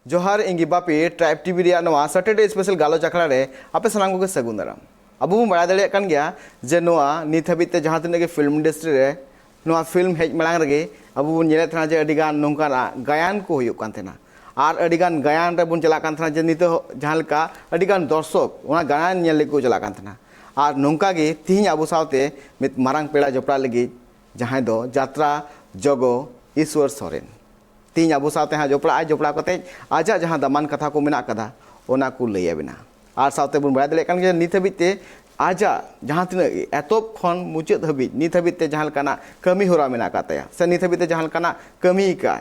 जोहार इंगी Bapi tribe TV रिया नवा Saturday special गालोच आखड़ा रे आपे सानाम को सगुन दाराम अब बो बड़ा दड़े कान गया जे नवा नित हाबित ते जहां तिने के फिल्म इंडस्ट्री रे नवा फिल्म हेज मांग रे अब बो नेले थना जे अडिगान नोंकाना गायन को हुयुक कान थेना और अडिगान गायन रे बुन चला कान थना जे नित जहां लका अडिगान दर्शक ओना गायन नेल को चला कान थना और नोंका गे तिहिं अबो सावते मित मारांग पेड़ा जपड़ा लगी जहां दो यात्रा जगो ईश्वर सोरेन तीन अबो साथे हाँ जोपड़ा कते आजा जहाँ दामान कथा को मेना कदा ओना को लैया बिना और साथे बुन बड़ा दले कान के नित हबिते आजा जहाँ तीन एतोब खन मुचाद हबि नित हबिते जहाँ लकाना कमी होरा मेना कातया से नित हबिते जहाँ लकाना कमी का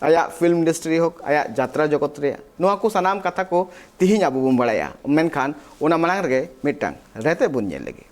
आया फिल्म इंडस्ट्री होक आया यात्रा जगत रे नोआ को सानाम कथा को तिहिं अबो बुन बड़ाया मेनखान ओना मांग रे मिटांग रहते बुन नेल लगे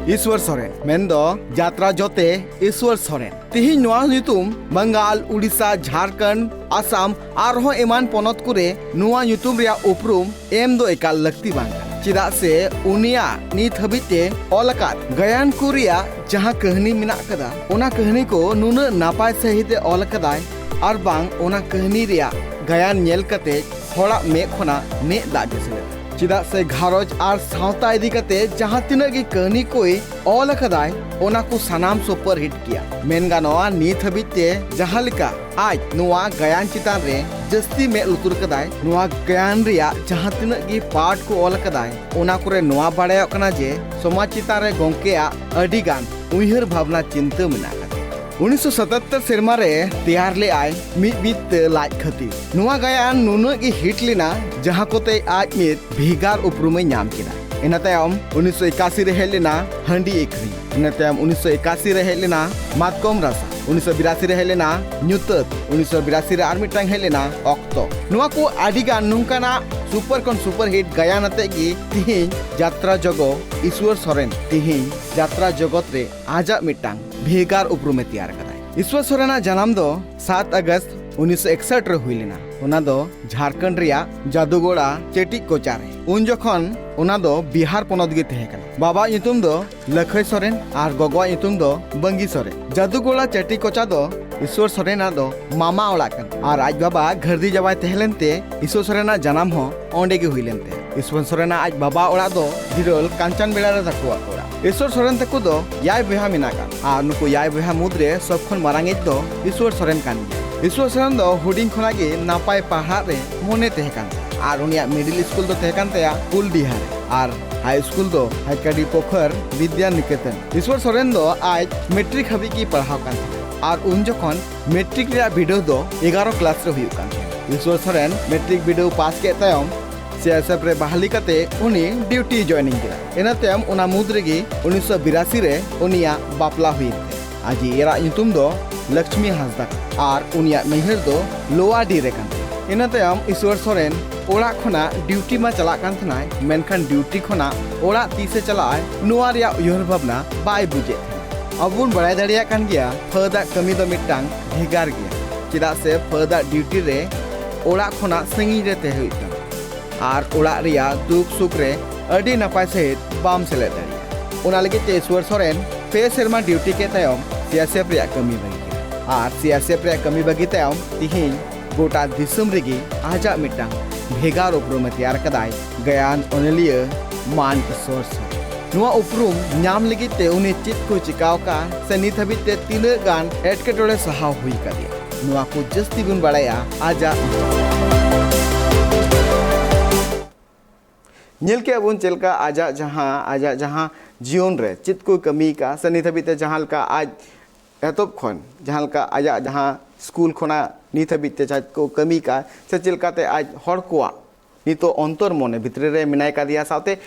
ईश्वर सोरेन मेंदो यात्रा जोते ईश्वर सोरेन तिहिं नोआ ᱧᱩᱛᱩᱢ बंगाल उड़ीसा झारखंड आसाम आरहो एमान पोनत कुरे नोआ ᱧᱩᱛᱩᱢ रिया उपरुम एम दो एकाल लक्ति बांग चिदा से उनिया नित हबिते ओलकात गायन कुरिया जहां कहानी मिना कदा ओना कहानी को नुन नापाय सहित ओल कदाय और बांग ओना कहानी रिया गायन नेल कते होड़ा मे खोना मे दाजसे चिदा से घारोज और सावता इदी कते जहां तिनक की कहानी कोई ऑल कदाय ओना को सानाम सुपर हिट किया मेन गानोआ नित हबिते जहां लिका आज नोआ गायन चितान रे जस्ती में लुतुर कदाय नोआ गायन रिया जहां तिनक की पार्ट को ऑल कदाय ओना कुरे नोआ बाड़ाय कना जे समाज चितान रे गोंकेया अडी गान उइहर भावना चिंता मिना 1977 सेरमा रे तैयार ले आय मित लाज खती नोआ गायन नुनु की हिट लेना जहां कोते आज मित भीगार उपरुमे नाम किना इना तायम 1981 रे हेलेना हंडी एकरी इना तायम 1981 रे हेलेना मातकम रासा 1982 रे हेलेना ᱧᱩᱛᱟᱹᱛ 1982 रे आर मिटांग हेलेना ऑक्टो नोआ को आडी गान नुंकाना सुपर कौन सुपर हिट गायन अते की तिहिं यात्रा जगो ईश्वर सोरेन तिहिं यात्रा जगत रे आजा मिटांग भेगार उपरुमे तैयार कदाय ईश्वर सोरेना जन्म दो 7 अगस्त 1961 रे हुई लेना ओना दो झारखंड रिया जादूगोड़ा चेटी कोचारे उन जखन ओना दो बिहार पोनत गे तहे कना बाबा ᱧᱩᱛᱩᱢ दो लखई सोरेन और गोगो ᱧᱩᱛᱩᱢ दो बंगी सोरेन जादूगोड़ा चेटी कोचा दो ईश्वर सोरेना दो मामा ओड़ा कन और आज बाबा घरदी जबाय तहलेनते ईश्वर सोरेना जन्म हो ओंडे गे हुई लेनते ईश्वर सोरेना आज बाबा ओड़ा दो दिरोल कांचन बेड़ा रे तकुआ ओड़ा ईश्वर सोरेन तकु दो याय बहा मिना का और नुको याय बहा मुद्रे सब खन मारांगे दो ईश्वर सोरेन कान ईश्वर सोरेन दो हुडिंग खना गे नापाय पहाड़ रे मोने तहे कान और उनिया मिडिल स्कूल दो तहे कान तया कुलडीहार और हाई स्कूल दो हाईकाडी पोखर विद्या निकेतन ईश्वर सोरेन दो आज मैट्रिक हबी की पढ़ाव कान और उन जखन मैट्रिक रे वीडियो दो 11 क्लास रे हुयुक कान ईश्वर सोरेन मैट्रिक वीडियो पास के तयम सीएसएफ रे बहाली कते उनी ड्यूटी जॉइनिंग किया एना तयम ओना मुद रेगी 1982 रे उनिया बापला हुई आज एरा ᱧᱩᱛᱩᱢ दो लक्ष्मी हांसदा और उनिया नैहर दो लोवाडी रे कान इना तयम ईश्वर सोरेन ओड़ा खना ड्यूटी मा चला कान थनाय मेनखान ड्यूटी खना ओड़ा तीसे चलाय नोआ रिया उयहर भावना बाय बुझे अबुन बड़ाय दाड़िया कान गया फदा कमी दो मिटांग भेगार गया चिदा से फदा ड्यूटी रे ओड़ा खना संगी रे ते हुई और ओड़ा रिया दुख सुख रे अडी नपाय सहित बाम सेले दाड़िया ओना लगे ते ईश्वर सोरेन पे सेरमा ड्यूटी के तयम सीएसएफ रिया कमी बगी और सीएसएफ रिया कमी बगी तयम तिहिं गोटा दिसम रेगी आजा मिटांग भेगार उपरुम तैयार कदाय गायन ओनलिया मान ईश्वर सोरेन नोआ उपरुम नाम लगी ते उनी चित को चिकाव का से नित हबी ते तीन गान एटकेटोड़े सहाव हुई कदिया नोआ को जस्ती बुन बड़ाया आजा नेल के अबुन चलका आजा जहां जीवन रे चित को कमी का से नित हबी ते जहां लका आज एतोब खन जहां लका आजा जहां स्कूल खोना नित हबी ते चाच को कमी का से चलका ते आज हड़ कोआ नितो अंतर मने भितरे रे मिनाय का दिया साथे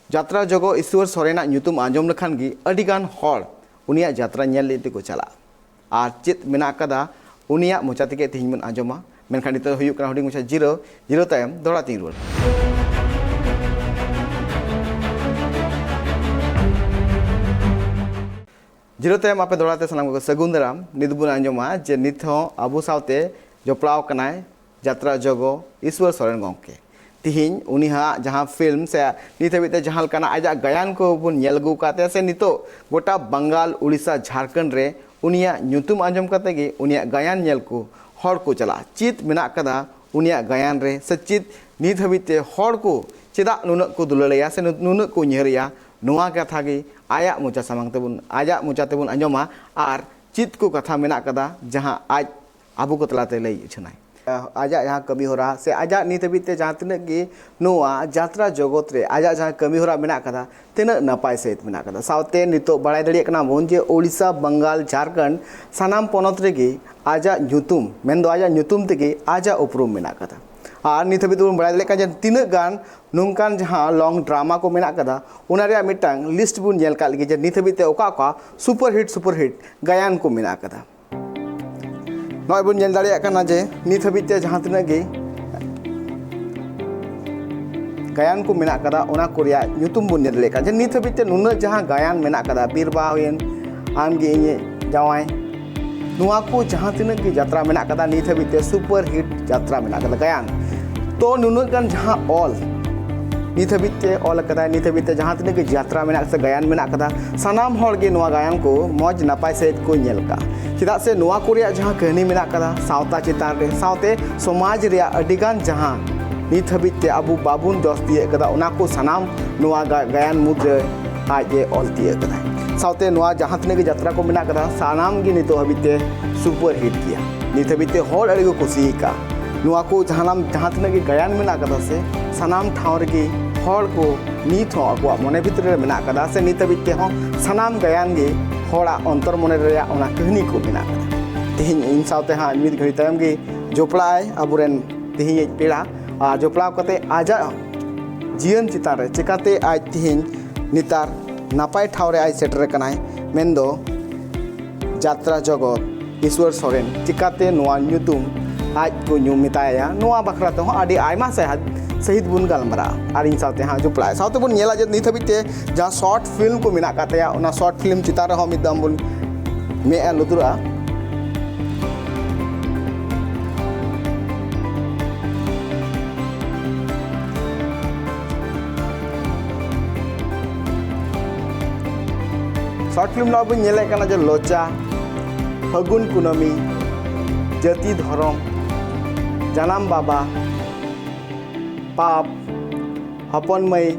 यात्रा जगो ईश्वर सोरेना ᱧᱩᱛᱩᱢ आंजम लखान गी अडिगान हड़ उनिया यात्रा नेल लेते को चला और चित मिना कदा उनिया मोचा तेगे तिहिं मन आंजमा मेनखान नितो हुयुक कना हुडिंग मोचा जीरो तायम दोड़ा तीन रुल जीरो तायम आपे दोड़ाते सलाम को सगुन दाराम निदबुन आंजमा जे नित हो आबो सावते जपड़ाव कनाय यात्रा जगो ईश्वर सोरेन गोंके तिहिं उनिहा जहां फिल्म से नित हबिते जहां लकाना आजा गायन को बुन नेल गु काते से नितो गोटा बंगाल उड़ीसा झारखंड रे उनिया nyutum आंजम कते गे उनिया गायन नेल को हर को चला चित मेना कदा उनिया गायन रे से चित नित हबिते हर को चेदा नुन को दुललेया से नुन को नेहरिया नुआ कथा गे आया मोचा सामांग तेबुन आजा मोचा तेबुन आंजमा आर चित को कथा मेना कदा जहां आज आबू को तलाते लई छनाय आजा जहाँ कमी हो रहा से आजा नित हबिते जहाँ तिना गे नोआ यात्रा जगत रे आजा जहाँ कमी हो रहा मेना कदा तिना नपाय सहित मेना कदा सावते नितो बड़ाय दड़िया कना बोन जे ओडिशा बंगाल झारखंड सानाम पोनत रेगे आजा ᱧᱩᱛᱩᱢ मेन दो आजा ᱧᱩᱛᱩᱢ तेगे आजा उपरूम मेना कदा और नित हबिते बोन बड़ाय दड़िया जे तिना गान नुंकान जहाँ लॉन्ग ड्रामा को मेना कदा उना रे मिटांग लिस्ट बुन नेल का लगे जे नित हबिते ओका ओका सुपर हिट गायन को मेना कदा नॉय बुन नेल दाड़िया कना जे नित हबिते जहाँ तिना गे गायन को मेना कदा ओना कोरिया ᱧᱩᱛᱩᱢ बुन नेल लेका जे नित हबिते नुना जहाँ गायन मेना कदा बीरबा हुयन आमगे इnye जावाय नुआ को जहाँ तिना गे यात्रा मेना कदा नित हबिते सुपर हिट यात्रा मेना कदा गायन तो नुना गान जहाँ ऑल नित हबिते ऑल कदा नित हबिते जहाँ तिना गे यात्रा मेना से गायन मेना कदा सानाम हर गे नुआ गायन को मौज नपाय सहित को नेल का चेदा से नुआ कोरिया जहाँ कहानी मेना कदा सावता चितान रे सावते समाज रे अडिगान जहाँ नित हबिते अबू बाबुन दोस्त दिए कदा उना को सानाम नुआ गायन मुद्रे आज ऑल दिए कदा सावते नुआ जहाँ तिना गे यात्रा को मेना कदा सानाम गे नितो हबिते सुपर हिट किया नित हबिते हर अड़ी को खुशी का नुआ को जहाँ तिना गे गायन मेना कदा से सानाम ठाव रे हर को नित हो अको मने भितर रे मेना कदा से नित हबिते हो सानाम गायन गे हड़ा अंतर मन कहानी को मेना तेहन इन सावते हाँ मिद घड़ी तायम गे जोपड़ाय अबुरेन तेहन पेड़ा और जोपड़ाव कते आजा जीवन चितान रे चिकाते आज तेहन नितार नापाय ठाव रे आज सेटर कनाय मेनदो यात्रा जगत ईश्वर सोरेन चिकाते नोआ ᱧᱩᱛᱩᱢ आज को ᱧᱩᱢ मेताया नोआ बखरा तो आडी आयमा सहित बुन गलमरा और इन सावते हाँ जुपड़ाय सावते बुन नेला जे नित हबिते जहाँ शॉर्ट फिल्म को मेना कातेया उना शॉर्ट फिल्म चितार रे मिद दम बुन मे लुतुरा शॉर्ट फिल्म ला बुन नेले कना जे लोचा फगुन कुनमी जाति धर्म जनाम बाबा पाप हपन मई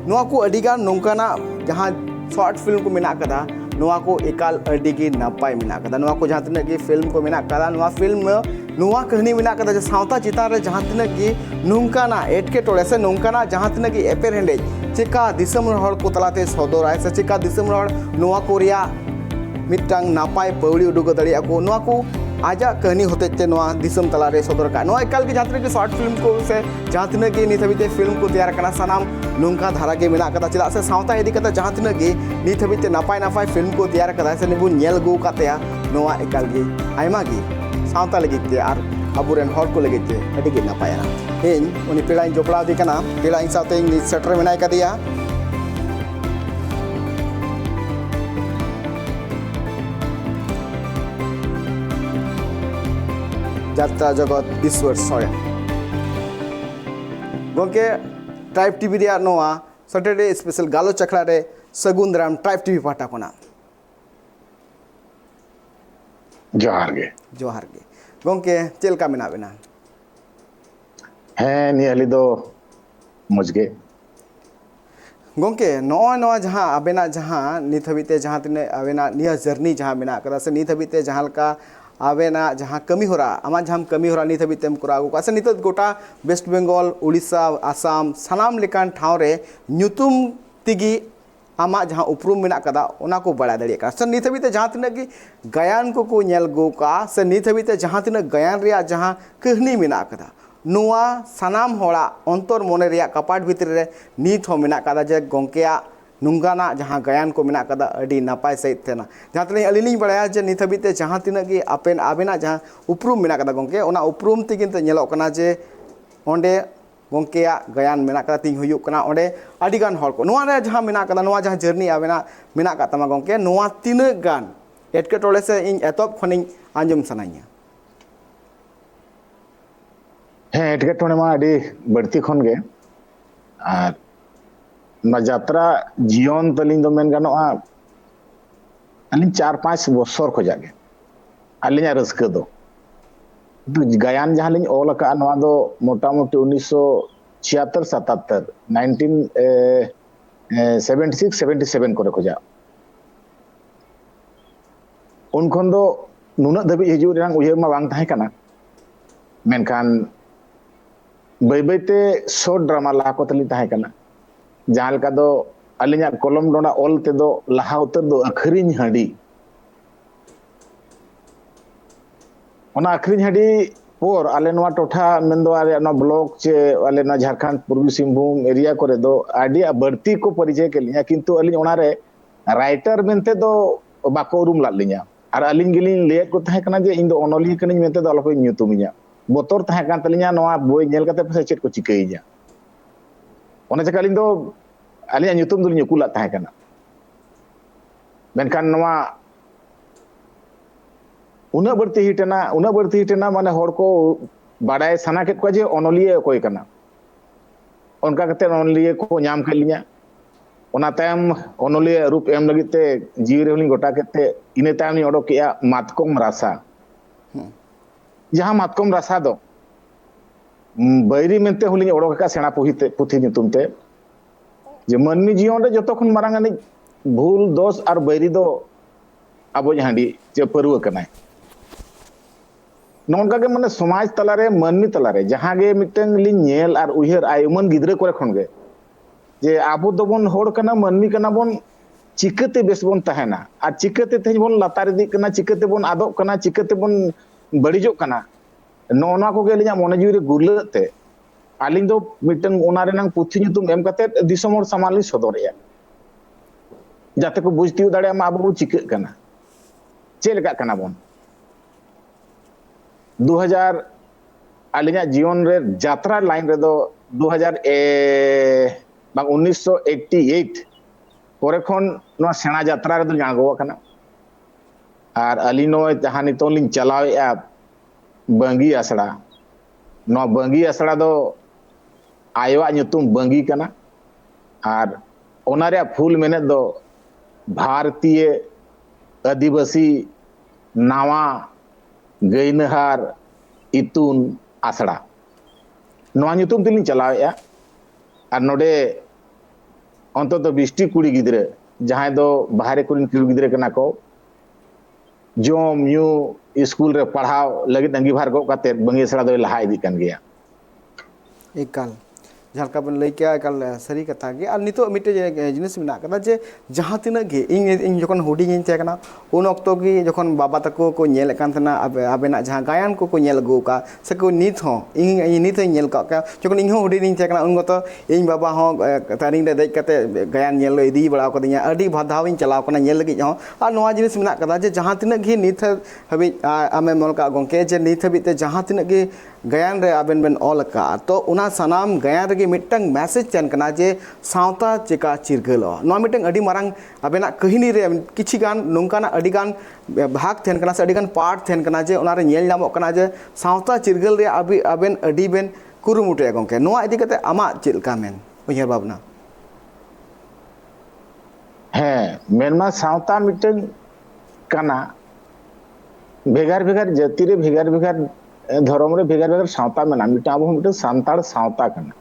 नुआ को अडिगान नोंकाना जहाँ शॉर्ट फिल्म को मेना कदा नुआ को एकाल अडिगी नापाय मेना कदा नुआ को जहाँ तिना गे फिल्म को मेना कदा नुआ फिल्म में नुआ कहानी मेना कदा जे सावता चितान रे जहाँ तिना गे नोंकाना एटके टोले से नोंकाना जहाँ तिना गे एपेर हेंडे चिका दिसम हर को तलाते सदराय से चिका दिसम हर नुआ कोरिया मिटांग नापाय पौड़ी उडुक दड़िया को नुआ को आजा कहानी होते ते नोआ दिसम तलारे सदर का नोआ एकाल के जहाँ शॉर्ट फिल्म को से जहाँ तिना गे नित हबिते फिल्म को तैयार करना सानाम नोंका धारा गे मेना कदा चेदा से सावता इदी कता जहाँ तिना गे नित हबिते नापाय फिल्म को तैयार कदा से निबु नेल गो कातेया नोआ एकाल गे आयमा गे सावता लगित ते आर अबुरेन हर को लगित ते अडी गे नापायना इन उनी पेड़ा जोपड़ा दी कना पेड़ा इन सावते इन सेटर मेना कदिया यात्रा जगत ईश्वर सोरेन गोंके ट्राइब टीवी रे नोआ सैटरडे स्पेशल गालो चखड़ा रे सगुन दाराम ट्राइब टीवी पाटा कोना जोहार गे गोंके चेलका मेना बेना है नियाली दो मुझगे गोंके नोआ जहाँ आबेना जहाँ नित हबिते जहाँ तिने आबेना निया जर्नी जहाँ मेना कदा से नित हबिते जहाँ लका आबेना जहाँ कमी हो रहा आमा जहाँ कमी हो रहा नित हबितेम कोरागु से नित गोटा वेस्ट बेंगल उड़ीसा आसाम सानाम लेकान ठाव रे ᱧᱩᱛᱩᱢ तिगी आमा जहाँ उपरूम मेना कदा ओना को बड़ा दड़िया का से नित हबिते जहाँ तिना की गायन को नेल गो का से नित हबिते जहाँ तिना गायन रे जहाँ कहानी मेना कदा नुआ सानाम होड़ा अंतर मोने रे कपाट भीतर रे नित हो मेना कदा जे गोंकेया नुंगाना जहाँ गायन को मेना कदा अडी नापाय सहित तेना जहाँ तक अलिनी बड़ाया जे नित हबिते जहाँ तिना की आपेन आबेना जहाँ उपरूम मेना कदा गोंके ओना उपरूम ते किंतु नेलोक कना जे ओंडे गोंकेया गायन मेना कदा तिंग हुयुक कना ओंडे अडिगान हर को नुआ रे जहाँ मेना कदा नुआ जहाँ जर्नी आबेना मेना का तमा गोंके नुआ तिना गान एटके टोले से इन एतोप खनिं आंजम सनाइया है एटके टोने मा अडी बढ़ती खन गे यात्रा जीवन तलिंग दो मेन गानोआ अलिंग 4-5 बছर खजागे अलिंग रस्क दो गायन जहां लिंग ऑल का नवा दो मोटामोटी 1976-77 1976-77 करे खजा उन खन दो नुना धबी हिजू रेंग उयहर मा बांग ताहे कना मेनखान बै बैते शॉर्ट ड्रामा ला को तली ताहे कना जहां लका दो अलिंग कलम डोना ऑल ते दो लहा उतर दो अखरिन हडी ओना अखरिन हडी पोर आले नवा टोठा मेंदो आले ना ब्लॉक चे आले ना झारखंड पूर्वी सिंहभूम एरिया करे दो आडी बर्ती को परिचय के लिया किंतु अलिंग ओना रे राइटर मेनते दो बाको रूम ला लिया और अलिंग गिलिंग लेट को ताहे कना जे इन दो ओनोली कनिं मेनते दो अलको ᱧᱩᱛᱩᱢᱤᱧᱟ बोतर ताहे कान तलिया नवा बोय नेल कते पसे चेत को चिकैया ओना चका अलिंग दो अलिया ᱧᱩᱛᱩᱢ दुलिं ᱧᱩᱠᱩᱞᱟ ताहे कना मेनखान नवा उना बढ़ती हिटना माने हर को बाडाय सना केत को जे ओनोलिया कोई कना उनका कते ओनोलिया को नाम के लिया ओना तायम ओनोलिया रूप एम लगिते जीव रे गोटा केते इने तायम नि ओडो किया मातकम रासा जहां मातकम रासा दो बैरी मेनते हुलिं ओडो का सेना पुथि नितुमते जे मानमी जीवन रे जतो खन मारांग आनी भूल दोष और बैरी दो आबो हांडी जे परवा कनाय नोनका के माने समाज तलारे मानमी तलारे जहां गे मिटंग लिं नेल और उयहर आयुमन गिद्रे करे खन गे जे आबो दोबन होड़ कना मानमी कना बोन चिकते बेस बोन तहना और चिकते तेज बोन लातार दी कना चिकते बोन आदो कना चिकते बोन बड़िजो कना नोना को गे लिया मोने जीव रे गुरलते आलिंग दो मिटंग ओना रेनांग पुथि ᱧᱩᱛᱩᱢ एम कते दिसम होड़ समाली सदोरया जाते को बुझतिउ दाड़े मा आबो चिकक कना चेलका कना बोन 2000 अलिंगा जीवन रे यात्रा लाइन रे दो 2000 बांग 1988 परे खन नो सेना यात्रा रे दो जागो कना और अलिनो जहां नितो लिंग चलावेआ बंगी आसड़ा नो बंगी आसड़ा दो आयवा ᱧᱩᱛᱩᱢ बंगी कना और ओना रे फुल मेने दो भारतीय आदिवासी नावा गैनहार इतुन आसड़ा नोआ ᱧᱩᱛᱩᱢ तिलिंग चलावेआ और नोडे अंत तो 20 कुड़ी गिद्रे जहां दो बाहरे कुरिन कुड़ी गिद्रे कना को जोम न्यू स्कूल रे पढ़ाव लगित अंगीभार गो काते बंगी आसड़ा दो लहा इदी कन गया एकाल झालका बन लई के एकाल सरी कथा गे और नितो मिटे जिनिस मिना कदा जे जहां तिना गे इन जखन हुडिंग इन तेकना उन ऑक्तो गी जखन बाबा तको को नेल कान तना आबेना जहां गायन को नेल गो का से को नित हो इन नित नेल का जखन इन हुडिंग इन तेकना उन गतो इन बाबा हो तारिंग रे देख कते गायन नेल इदी बड़ा कदिया अडी भाधाव इन चलाव कना नेल लगी हो और नोआ जिनिस मिना कदा जे जहां तिना गे नित हबि आमे मोलका गोंके जे नित हबि ते जहां तिना गे गायन रे आबेन बेन ऑल का तो उना सनाम गायन रे मिटंग मैसेज तेन कना जे सावता चिका चिरगलो नो मिटंग अडी मारंग आबेना कहिनी रे किछि गान नोंकाना अडी गान भाग तेन कना से अडी गान पार्ट तेन कना जे उना रे नेल नामो कना जे सावता चिरगल रे आबेन अडी बेन कुरुमुटे गोंके नोआ इदी कते आमा चिलका मेन उयहर बाबना है मेनमा सावता मिटंग कना भेगार भेगार जाति रे भेगार भेगार धर्म रे भेगार भेगार सावता मेना मिटा अब मिटे सांताड़ सावता कना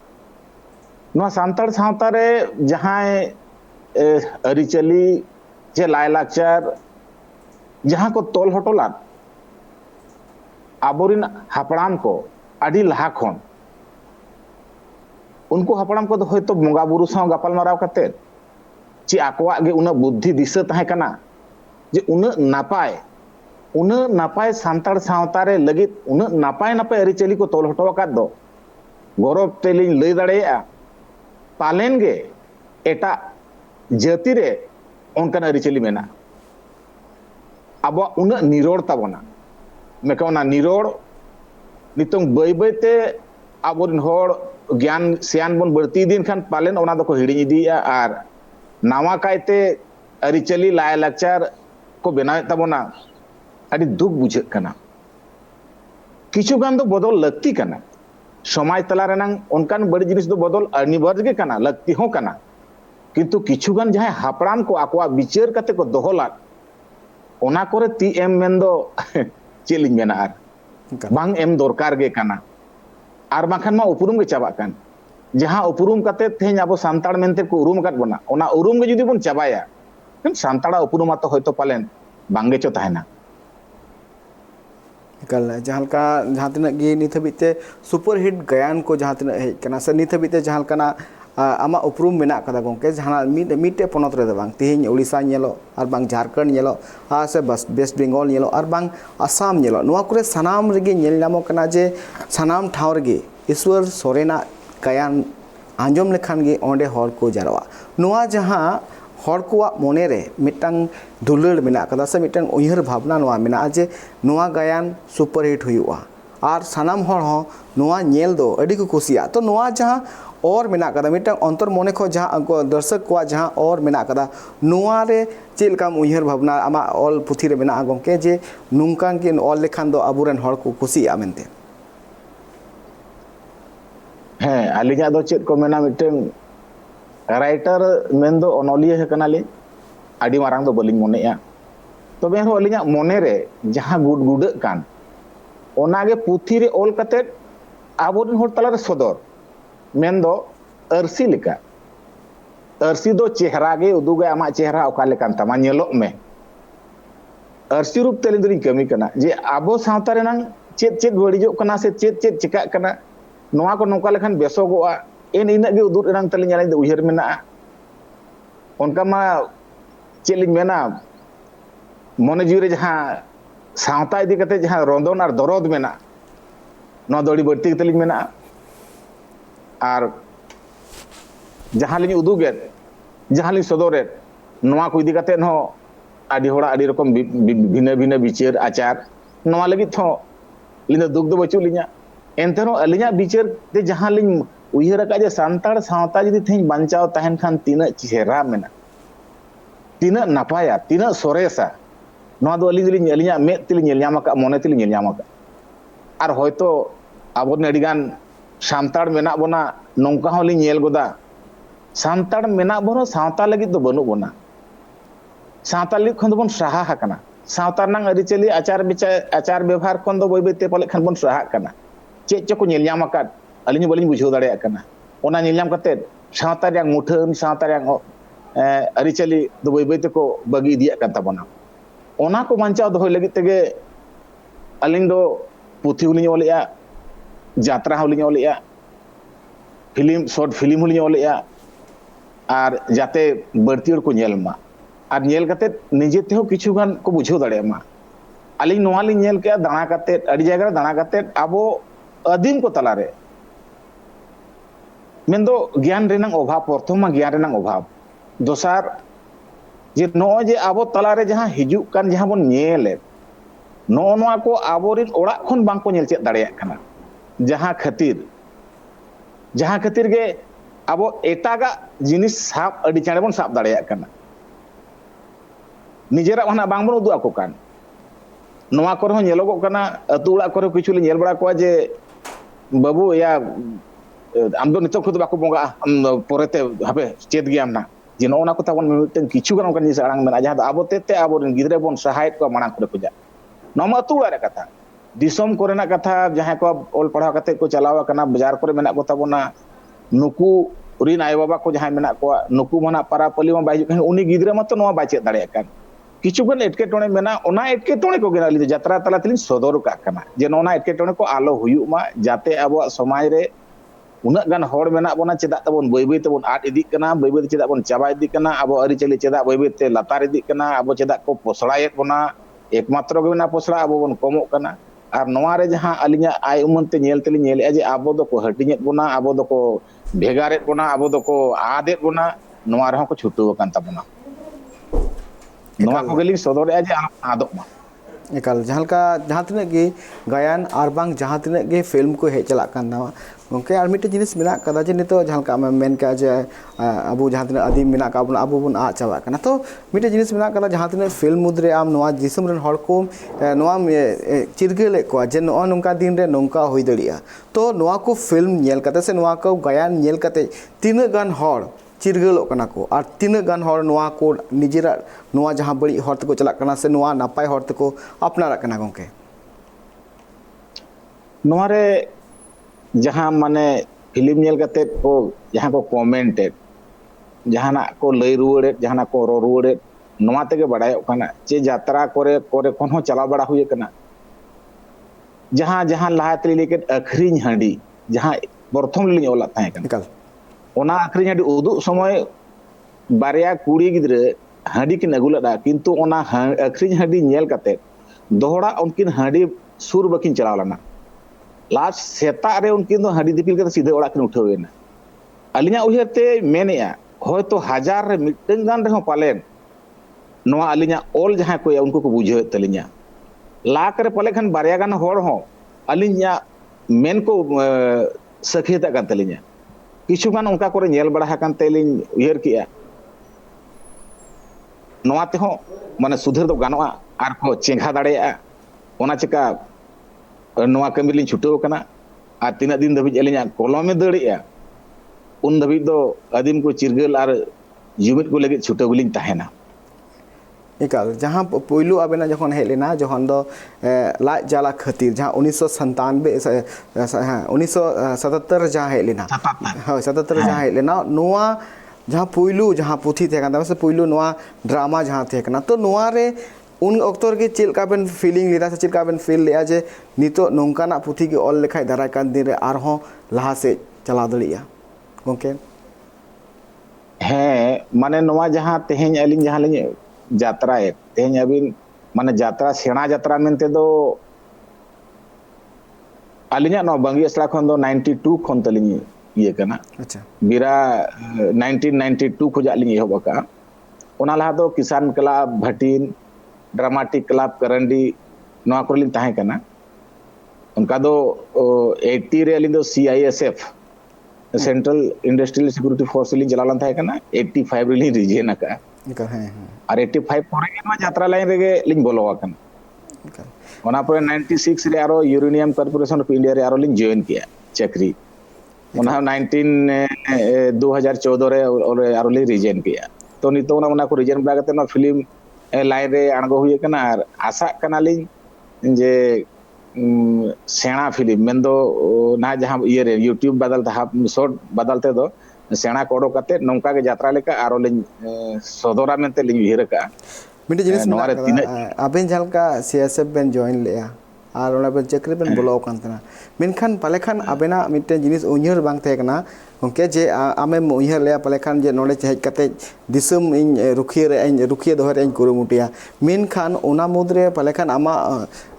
नो सांताड़ सावता रे जहां अरिचली जे लायलाचार जहां को तोल हटोला आबोरिन हापड़ाम को आडी लहा खन उनको हापड़ाम को होयतो बंगा बुरु साव गापाल माराव कते ची आकवा गे उना बुद्धि दिशा ताहे कना जे उना नापाय सांताड़ सावता रे लगित उना नापाय नापाय अरिचली को तोल हटो का दो गौरव तेलिंग लई दाड़ेया पालेन गे एटा जाति रे उनका अरिचली मेना अब उना निरोड़ ताबोना मेका उना निरोड़ नितों बै बैते आबोरिन होड़ ज्ञान सियान बन बढ़ती दिन खान पालेन ओना दो को हिड़ी इदिया आर नावा कायते अरिचली लाय लाचार को बनावे ताबोना अड़ी दुख बुझे कना किछु गान दो बदल लगती कना समाज तला रेनांग उनकान बड़ी जिनिस दो बदल अनिवार्य गे कना लगती हो कना किंतु किछु गान जहां हापड़ाम को आकवा विचार कते को दोहला ᱚᱱᱟ ᱠᱚᱨᱮ ᱛᱤ ᱮᱢ ᱢᱮᱱᱫᱚ ᱪᱮᱫ ᱞᱤᱧ ᱢᱮᱱᱟ ᱟᱨ ᱵᱟᱝ ᱮᱢ ᱫᱚᱨᱠᱟর ᱜᱮ ᱠᱟᱱᱟ ᱟᱨ ᱵᱟᱝᱠᱷᱟᱱ ᱢᱟ ᱩᱯᱨᱩᱢ ᱜᱮ ᱪᱟᱵᱟᱜ ᱠᱟᱱ ᱡᱟᱦᱟᱸ ᱩᱯᱨᱩᱢ ᱠᱟᱛᱮ ᱛᱮᱦᱮᱧ ᱟᱵᱚ ᱥᱟᱱᱛᱟᱲ ᱢᱮᱱᱛᱮ ko ᱩᱨᱩᱢ ᱟᱠᱟᱫ ᱵᱚᱱᱟ ᱚᱱᱟ ᱩᱨᱩम ᱜᱮ ᱡᱩᱫᱤ ᱵᱚᱱ ᱪᱟᱵᱟᱭᱟ ᱥᱟᱱᱛᱟᱲᱟᱜ ᱩᱯᱨᱩᱢ ᱢᱟᱛᱚ ᱦᱚᱭᱛᱚ ᱯᱟᱞᱮᱱ ᱵᱟᱝ ᱜᱮᱪᱚ ᱛᱟᱦᱮᱱᱟ ᱮᱠᱟᱞ ᱡᱟᱦᱟᱸ ᱞᱮᱠᱟ ᱡᱟᱦᱟᱸ ᱛᱤᱱᱟᱹᱜ ᱜᱮ ᱱᱤᱛ ᱦᱟᱹᱵᱤᱡ ᱛᱮ ᱥᱩᱯᱟᱨ ᱦᱤᱴ ᱜᱟᱭᱟᱱ ᱠᱚ ᱡᱟᱦᱟᱸ ᱛᱤᱱᱟᱹᱜ ᱦᱮᱡ ᱠᱟᱱᱟ ᱥᱮ ᱱᱤᱛ ᱦᱟᱹᱵᱤᱡ ᱛᱮ ᱡᱟᱦᱟᱸ ᱞᱮᱠᱟᱱᱟᱜ ᱟᱢᱟᱜ ᱩᱯᱨᱩᱢ ᱢᱮᱱᱟᱜ ᱠᱟᱫᱟ ᱜᱚᱝᱠᱮ ᱡᱟᱦᱟᱱᱟᱜ ᱢᱤᱫᱴᱮᱡ ᱯᱚᱱᱚᱛ ᱨᱮᱫᱚ ᱵᱟᱝ ᱛᱮᱦᱮᱧ ᱩᱲᱤᱥᱥᱟ ᱧᱮᱞᱚᱜ ᱟᱨ ᱵᱟᱝ ᱡᱷᱟᱲᱠᱷᱚᱸᱰ ᱧᱮᱞᱚᱜ ᱥᱮ ᱣᱮᱥᱴ ᱵᱮᱝᱜᱚᱞ ᱧᱮᱞᱚᱜ ᱟᱨ ᱵᱟᱝ ᱟᱥᱟᱢ ᱧᱮᱞᱚᱜ ᱱᱚᱣᱟ ᱠᱚᱨᱮ ᱥᱟᱱᱟᱢ ᱨᱮᱜᱮ ᱧᱮᱞ ᱧᱟᱢᱚᱜ ᱠᱟᱱᱟ ᱡᱮ ᱥᱟᱱᱟᱢ ᱴᱷᱟᱶ ᱨᱮᱜᱮ ᱤᱥᱣᱟᱨ ᱥᱚᱨᱮᱱᱟᱜ ᱜᱟᱭᱟᱱ ᱟᱸᱡᱚᱢ ᱞᱮᱠᱷᱟन ᱜᱮ ᱚᱸᱰᱮ ᱦᱚᱲ ᱠᱚ ᱡᱟᱨᱣᱟᱜᱼᱟ ᱱᱚᱣᱟ ᱡᱟᱦᱟᱸ ᱦᱚᱲ ᱠᱚᱣᱟᱜ ᱢᱚᱱᱮᱨᱮ ᱢᱤᱫᱴᱟᱝ ᱫᱩᱞᱟᱹᱲ ᱢᱮᱱᱟᱜ ᱠᱟᱫᱟ ᱥᱮ ᱢᱤᱫᱴᱟᱝ ᱩᱭᱦᱟᱹᱨ ᱵᱷᱟᱵᱽᱱᱟ ᱱᱚᱣᱟ ᱢᱮᱱᱟᱜᱼᱟ ᱡᱮ ᱱᱚᱣᱟ ᱜᱟᱭᱟᱱ ᱥᱩᱯᱟᱨ ᱦᱤᱴ ᱦᱩᱭᱩᱜᱼᱟ ᱟᱨ ᱥᱟᱱᱟᱢ ᱦᱚᱲ ᱦᱚᱸ ᱱᱚᱣᱟ ᱧᱮᱞ ᱫᱚ ᱟᱹᱰᱤ ᱠᱚ ᱠᱩᱥᱤᱭᱟᱜᱼᱟ ᱛᱚ ᱱᱚᱣᱟ ᱡᱟᱦᱟᱸ ᱚᱨ ᱢᱮᱱᱟᱜ ᱠᱟᱫᱟ ᱢᱤᱫᱴᱟᱝ ᱚᱱᱛᱚᱨ ᱢᱚᱱᱮ ᱠᱷᱚᱱ ᱡᱟᱦᱟᱸ ᱫᱚᱨशᱚᱠ ᱠᱚᱣᱟᱜ ᱡᱟᱦᱟᱸ ᱚᱨ ᱢᱮᱱᱟᱜ ᱠᱟᱫᱟ ᱱᱚᱣᱟ ᱨᱮ ᱪᱮᱫ ᱞᱮᱠᱟᱢ ᱩᱭᱦᱟᱹᱨ ᱵᱷᱟᱵᱽᱱᱟ ᱟᱢᱟᱜ ᱚᱞ ᱯᱩᱛᱷᱤ ᱨᱮ ᱢᱮᱱᱟᱜᱼᱟ ᱜᱚᱝᱠᱮ ᱡᱮ ᱱᱚᱝᱠᱟ ᱜᱮ ᱚᱞ ᱞᱮᱠᱷᱟᱱ ᱫᱚ ᱟᱵᱚᱨᱮᱱ ᱦᱚᱲ ᱠᱚ ᱠᱩᱥᱤᱭᱟᱜᱼᱟ ᱢᱮᱱᱛᱮ ᱦᱮᱸ ᱟᱹᱞᱤᱧᱟᱜ ᱫᱚ ᱪᱮᱫ ko ᱢᱮᱱᱟ ᱢᱤᱫᱴᱟᱝ ᱨᱟᱭᱴᱟᱨ ᱢᱮᱱᱫᱚ ᱚᱱᱚᱞᱤᱭᱟᱹ ᱠᱟᱱᱟᱞᱤᱧ ᱟᱹᱰᱤ ᱢᱟᱨᱟᱝ ᱫᱚ ᱵᱟᱹᱞᱤᱧ ᱢᱚᱱᱮᱜᱼᱟ ᱛᱚᱵᱮ ᱦᱚᱸ ᱟᱹᱞᱤᱧᱟᱜ ᱢᱚᱱᱮᱨᱮ ᱡᱟᱦᱟᱸ ᱜᱩᱰᱜᱩᱰᱟᱹᱜ ᱠᱟᱱ ᱚᱱᱟᱜᱮ ᱯᱩᱛᱷᱤ ᱨᱮ ᱚᱞ ᱠᱟᱛᱮᱫ ᱟᱵᱚᱨᱮᱱ ᱦᱚᱲ ᱛᱟᱞᱟᱨᱮ ᱥᱚᱫᱚᱨ ᱢᱮᱱᱫᱚ ᱟᱹᱨᱥᱤ ᱞᱮᱠᱟ ᱟᱹᱨᱥᱤ ᱫᱚ ᱪᱮᱦᱨᱟ ᱜᱮ ᱩᱫᱩᱜᱟᱭ ᱟᱢᱟᱜ ᱪᱮᱦᱨᱟ ᱚᱠᱟ ᱞᱮᱠᱟᱱ ᱛᱟᱢᱟ ᱧᱮᱞᱚᱜ ᱢᱮ ᱟᱹᱨᱥᱤ ᱨূᱯ ᱛᱮ ᱟᱹᱞᱤᱧ ᱫᱚᱞᱤᱧ ᱠᱟᱹᱢᱤ ᱠᱟᱱᱟ ᱡᱮ ᱟᱵᱚ ᱥᱟᱶᱛᱟ ᱨᱮᱱᱟᱝ ᱪᱮᱫ ᱪᱮᱫ ᱵᱟᱹᱲᱤᱡᱚᱜ ᱠᱟᱱᱟ ᱥᱮ ᱪᱮᱫ ᱪᱮᱫ ᱪᱤᱠᱟᱹᱜ ᱠᱟᱱᱟ ᱱᱚᱣᱟ ᱠᱚ ᱱᱚᱝᱠᱟ ᱞᱮᱠᱷᱟᱱ ᱵᱮᱥᱚᱜᱚᱜᱼᱟ ᱤᱱᱟᱹᱜ ᱜᱮ ᱩᱫᱩᱜ ᱨᱮᱱᱟᱜ ᱛᱟᱹᱞᱤᱧ ᱟᱹᱞᱤᱧ ᱫᱚ ᱩᱭᱦᱟᱹᱨ ᱢᱮᱱᱟᱜᱼᱟ ᱚᱱᱠᱟ ᱢᱟ ᱪᱮᱫ ᱞᱤᱧ ᱢᱮᱱᱟ ᱢᱚᱱᱮ ᱡᱤᱣᱤ ᱨᱮ ᱡᱟᱦᱟᱸ ᱥᱟᱶᱛᱟ ᱤᱫᱤ ᱠᱟᱛᱮ ᱡᱟᱦᱟᱸ ᱨᱚᱸᱫᱚᱱ ᱟᱨ ᱫᱚᱨᱚᱫ ᱢᱮᱱᱟᱜ ᱱᱚᱣᱟ ᱫᱚ ᱟᱹᱰᱤ ᱵᱟᱹᱲᱛᱤ ᱜᱮᱛᱟᱞᱤᱧ ᱢᱮᱱᱟᱜᱼᱟ ᱟᱨ ᱡᱟᱦᱟᱸ ᱞᱤᱧ ᱩᱫᱩᱜᱮᱫ ᱡᱟᱦᱟᱸ ᱞᱤᱧ ᱥᱚᱫᱚᱨᱮᱫ ᱱᱚᱣᱟ ᱠᱚ ᱤᱫᱤ ᱠᱟᱛᱮᱫ ᱦᱚᱸ ᱟᱹᱰᱤ ᱦᱚᱲᱟᱜ ᱟᱹᱰᱤ ᱨᱚᱠᱚᱢ ᱵᱷᱤᱱᱟᱹ ᱵᱷᱤᱱᱟᱹ ᱵᱤᱪᱟᱹᱨ ᱟᱪᱟᱨ ᱱᱚᱣᱟ ᱞᱟᱹᱜᱤᱫ ᱦᱚᱸ ᱟᱹᱞᱤᱧ ᱫᱚ ᱫᱩᱠ ᱫᱚ ᱵᱟᱹᱪᱩᱜ ᱞᱤᱧᱟ ᱮᱱᱛᱮ ᱨᱮᱦᱚᱸ ᱟᱹᱞᱤᱧᱟᱜ ᱵᱤᱪᱟᱹᱨ ᱛᱮ ᱡᱟᱦᱟᱸ ᱞᱤᱧ उयहर जे सान्ताड़ सावता जदि तेज बांचाव तहन खान तीना चेहरा मेना तीना नापाया तीना सोरेसा नवा दो अलिया मेद तेलिं मने तेलिं और हयतो आबोन अडिगान सान्ताड़ मेना बोना नौका हों लिं गोदा सान्ताड़ मेना बोन सावता लगिद दो बनु बोना सावता लगिद खन दोबन साहा हाकना सावता रनांग अरिचली आचार व्यवहार खन दो बय बयते पाले खान बोन साहा काना चेक चको नेल ᱧᱟᱢ ᱟᱠᱟᱫ ᱟᱹᱞᱤᱧ ᱵᱟᱹᱞᱤᱧ ᱵᱩᱡᱷᱟᱹᱣ ᱫᱟᱲᱮᱭᱟᱜ ᱠᱟᱱᱟ ᱚᱱᱟ ᱧᱮᱞ ᱧᱟᱢ ᱠᱟᱛᱮ ᱥᱟᱶᱛᱟ ᱨᱮᱭᱟᱜ ᱢᱩᱴᱷᱟᱹᱱ ᱥᱟᱶᱛᱟ ᱨᱮᱭᱟᱜ ᱟᱹᱨᱤᱪᱟᱹᱞᱤ ᱫᱚ ᱵᱟᱹᱭ ᱵᱟᱹᱭ ᱛᱮᱠᱚ ᱵᱟᱹᱜᱤ ᱤᱫᱤᱭᱟᱜ ᱠᱟᱱ ᱛᱟᱵᱚᱱᱟ ᱚᱱᱟ ᱠᱚ ᱵᱟᱧᱪᱟᱣ ᱫᱚᱦᱚᱭ ᱞᱟᱹᱜᱤᱫ ᱛᱮᱜᱮ ᱟᱹᱞᱤᱧ ᱫᱚ ᱯᱩᱛᱷᱤ ᱦᱚᱸᱞᱤᱧ ᱚᱞᱮᱜᱼᱟ ᱡᱟᱛᱨᱟ ᱦᱚᱸᱞᱤᱧ ᱚᱞᱮᱜᱼᱟ फिल्म शॉर्ट फिल्म होलिं ओलेया और जाते बढ़ती को नेल मा और नेल कते निजे तेहो किछु गान को बुझाव दाड़े मा अलिं नोवा लिं नेल के दाणा कते अड़ी जगह रे दाणा कते आबो अदीम को तलारे मेंदो ज्ञान रेनांग अभाव प्रथम ज्ञान रेनांग अभाव दोसार जे नो जे आबो तलारे जहां हिजुक कान जहां बोन नेले नो नोवा को आबोरिन ओड़ा खन बांग को नेल चेत दाड़े काना जहां खातिर गे अब एटागा जिनिस साब अड़ी चाड़े बन साब दाड़े काना निजेरा वना बांग बन उदु आको कान नोवा करे हो नेलोगो काना अतु उड़ा करे किछु ले नेल बड़ा को जे बाबू या आम दो नितो खुद बाको बोंगा पोरेते हाबे चेत गियाम ना जे नोना को ताबन मिटन किछु गान कान जिस आड़ांग मेना जहां आबो तेते आबो रन गिदरे बन सहायत को माना करे खुजा नोमा अतु उड़ा रे कथा दिसम कोरेना कथा जहां को ओल पढ़ा कते को चलावा कना बाजार करे मेना को ताबोना नुकु रिन आय बाबा को जहां मेना को नुकु मना पारा पली मा बाई उनी गिदरे मत नोवा बाचे दाड़े कान किछु गन एटके टोणे मेना ओना एटके टोणे को गेना ली यात्रा तला तलिन सदर का कना जे नोना एटके टोणे को आलो हुयु मा जाते आबो समाज रे उना गान होड़ मेना बोना चेदा तबन बय बय तबन आट इदी कना बय बय चेदा बन चाबा इदी कना आबो अरि चली चेदा बय बय ते लातार इदी कना आबो चेदा को पोसड़ायत बोना एकमात्र गना पोसड़ा आबो बन कमो कना और नोवा रे जहां अलिया आय उमनते नेल तेली नेल जे आबो दो को हटिनेत बोना आबो दो को भेगारेत बोना आबो दो को आदेत बोना नोवा रह को छुटु कान तबना नोवा को गेली सदर जे आदो मा एकाल जहां तिना गे गायन और बांग जहां तिना गे फिल्म को हे चला कान ना ओके और मिटे जिनिस मेना कदा जे नितो जहां का मेन का जे अबो जहां तिना आदिम मेना का अबो बन आ चावा कना तो मिटे जिनिस मेना कदा जहां तिना फिल्म मुद्रे आम नोवा जिसम रन हड़ को नोवा चिरगले को जे नो नोंका दिन रे नोंका होई दड़िया तो नोवा को फिल्म नेल कते से नोवा को गायन नेल कते तीना गान हड़ चिरगलोग कना को और तीना गान हर नोआ को निजेरा नोआ जहां बड़ी हर तको चलाक कना से नोआ नापाय हर तको अपनारा कना गोंके नोआरे जहां माने फिल्म नेल कते को जहां को कमेंटेड जहाना को लय रुवाड़े जहाना को रो रुवाड़े नोआ तेगे बड़ायो कना जे यात्रा करे करे कोन हो चला बड़ा हुए कना जहां जहां लाहाते लेके अखरिन हांडी जहां प्रथम लिंग ओला ताहे कना निकाल ओना अखरिन हांडी उदुग समय बारिया कुड़ी गिद्रे हांडी किन अगुलदा किंतु ओना अखरिन हांडी नेल कते दोहड़ा उनकिन हांडी सुर बकिन चलावलना लास्ट सेता रे उनकिन दो हांडी दिपिल कते सीधे ओड़ा किन उठावेना अलिया उहेते मेनेया होयतो हजार रे मिटन गान रे हो पालेन नोआ अलिया ओल जहां को उनको को बुझे तलिया लाक रे पले खान बारिया गान होड़ हो अलिया मेन को सखियता कान तलिया किछु गान उनका करे नेल बड़ा कान तेलिन उयर किया नोआ ते हो माने सुधर दो गानोआ आर को चेंघा दाड़ेया ओना चिका नोआ कमी लिन छुटो कना आ तीना दिन दबि अलिया कलमे दड़िया उन दबि दो आदिम को चिरगल आर जुमित को लगे छुटो गुलिन ताहेना निकाल जहां पोइलू आबेना जखन हेलेना जखन दो लाज जाला खातिर जहां 1997 हां 1977 जहां हेलेना हां 77 जहां हेलेना नोआ जहां पोइलू जहां पुथी थे कान से पोइलू नोआ ड्रामा जहां थे कना तो नोआ रे उन अक्तर के चिलका बेन फीलिंग लेदा से चिलका बेन फील लेया जे नितो नोंकाना पुथी के ऑल लेखाय दाराय कान दिन रे आरहो लहा से चला दलिया गोंके हे माने नोआ जहां तेहेन अलिन जहां लिन यात्रा है तेहेन अबिन माने यात्रा सेना यात्रा मेनते दो अलिया नो बंगी असला खन दो 92 खन तलिन ये कना अच्छा बिरा 1992 खोजा लिन एहब का ओना लहा दो किसान क्लब भटीन ड्रामाटिक क्लब करंडी नोआ को लिन ताहे कना उनका दो 80 रे लिन दो CISF central industrial security force लिन चलालन ताहे कना 85 रे लिन रिजन का निकाल है और 85 परे मा यात्रा लाइन रेगे लिन बोलो आकन निकाल ओना पर 96 रे आरो यूरेनियम कॉर्पोरेशन ऑफ इंडिया रे आरो लिन जॉइन किया चक्री ओना 2014 रे आरो लिन रिजन किया तो नितो ओना को रिजन बड़ा कते ना फिल्म लाइन रे अणगो हुए कना और आशा कना लिन जे सेना फिल्म मेंदो ना जहां ये रे यूट्यूब बदल था शॉर्ट बदलते दो सेना कोडो कते नौका के यात्रा लेका आरो लिन सदोरा मेंते लिन उहिर का मिटे जिनिस आबेन झालका CSF बेन जॉइन लेया और ओना बेन चक्री बेन बोलो कान तना मेनखान पालेखान आबेना मिटे जिनिस उहिर बांग थे कना उनके जे आमे उहिर लेया पालेखान जे नोले हेज कते दिसम इन रुखिया दोहर इन कुरुमुटिया मेनखान ओना मुद्रे पालेखान आमा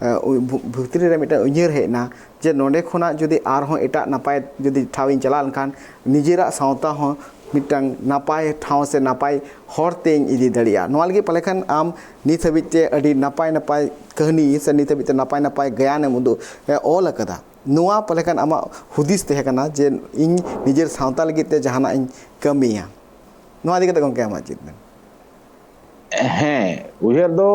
भुक्तरी रे मिटे उहिर हेना जे नोडे खोना जदि आरहों एटा नापाय जदि ठाविन चला लखान निजेरा सावता हो मिटंग नापाय ठाव से नापाय हरते इदी दड़िया नोआ लगे पालेखान आम नित हबिते अडी नापाय नापाय कहानी से नित हबिते नापाय नापाय गयान मुदु ऑल अकदा नोआ पालेखान आमा हुदिस तहे कना जे इन निजेर सावता लगे ते जहाना इन कमिया नोआ दिके त गंके आमा चित हे उहेर दो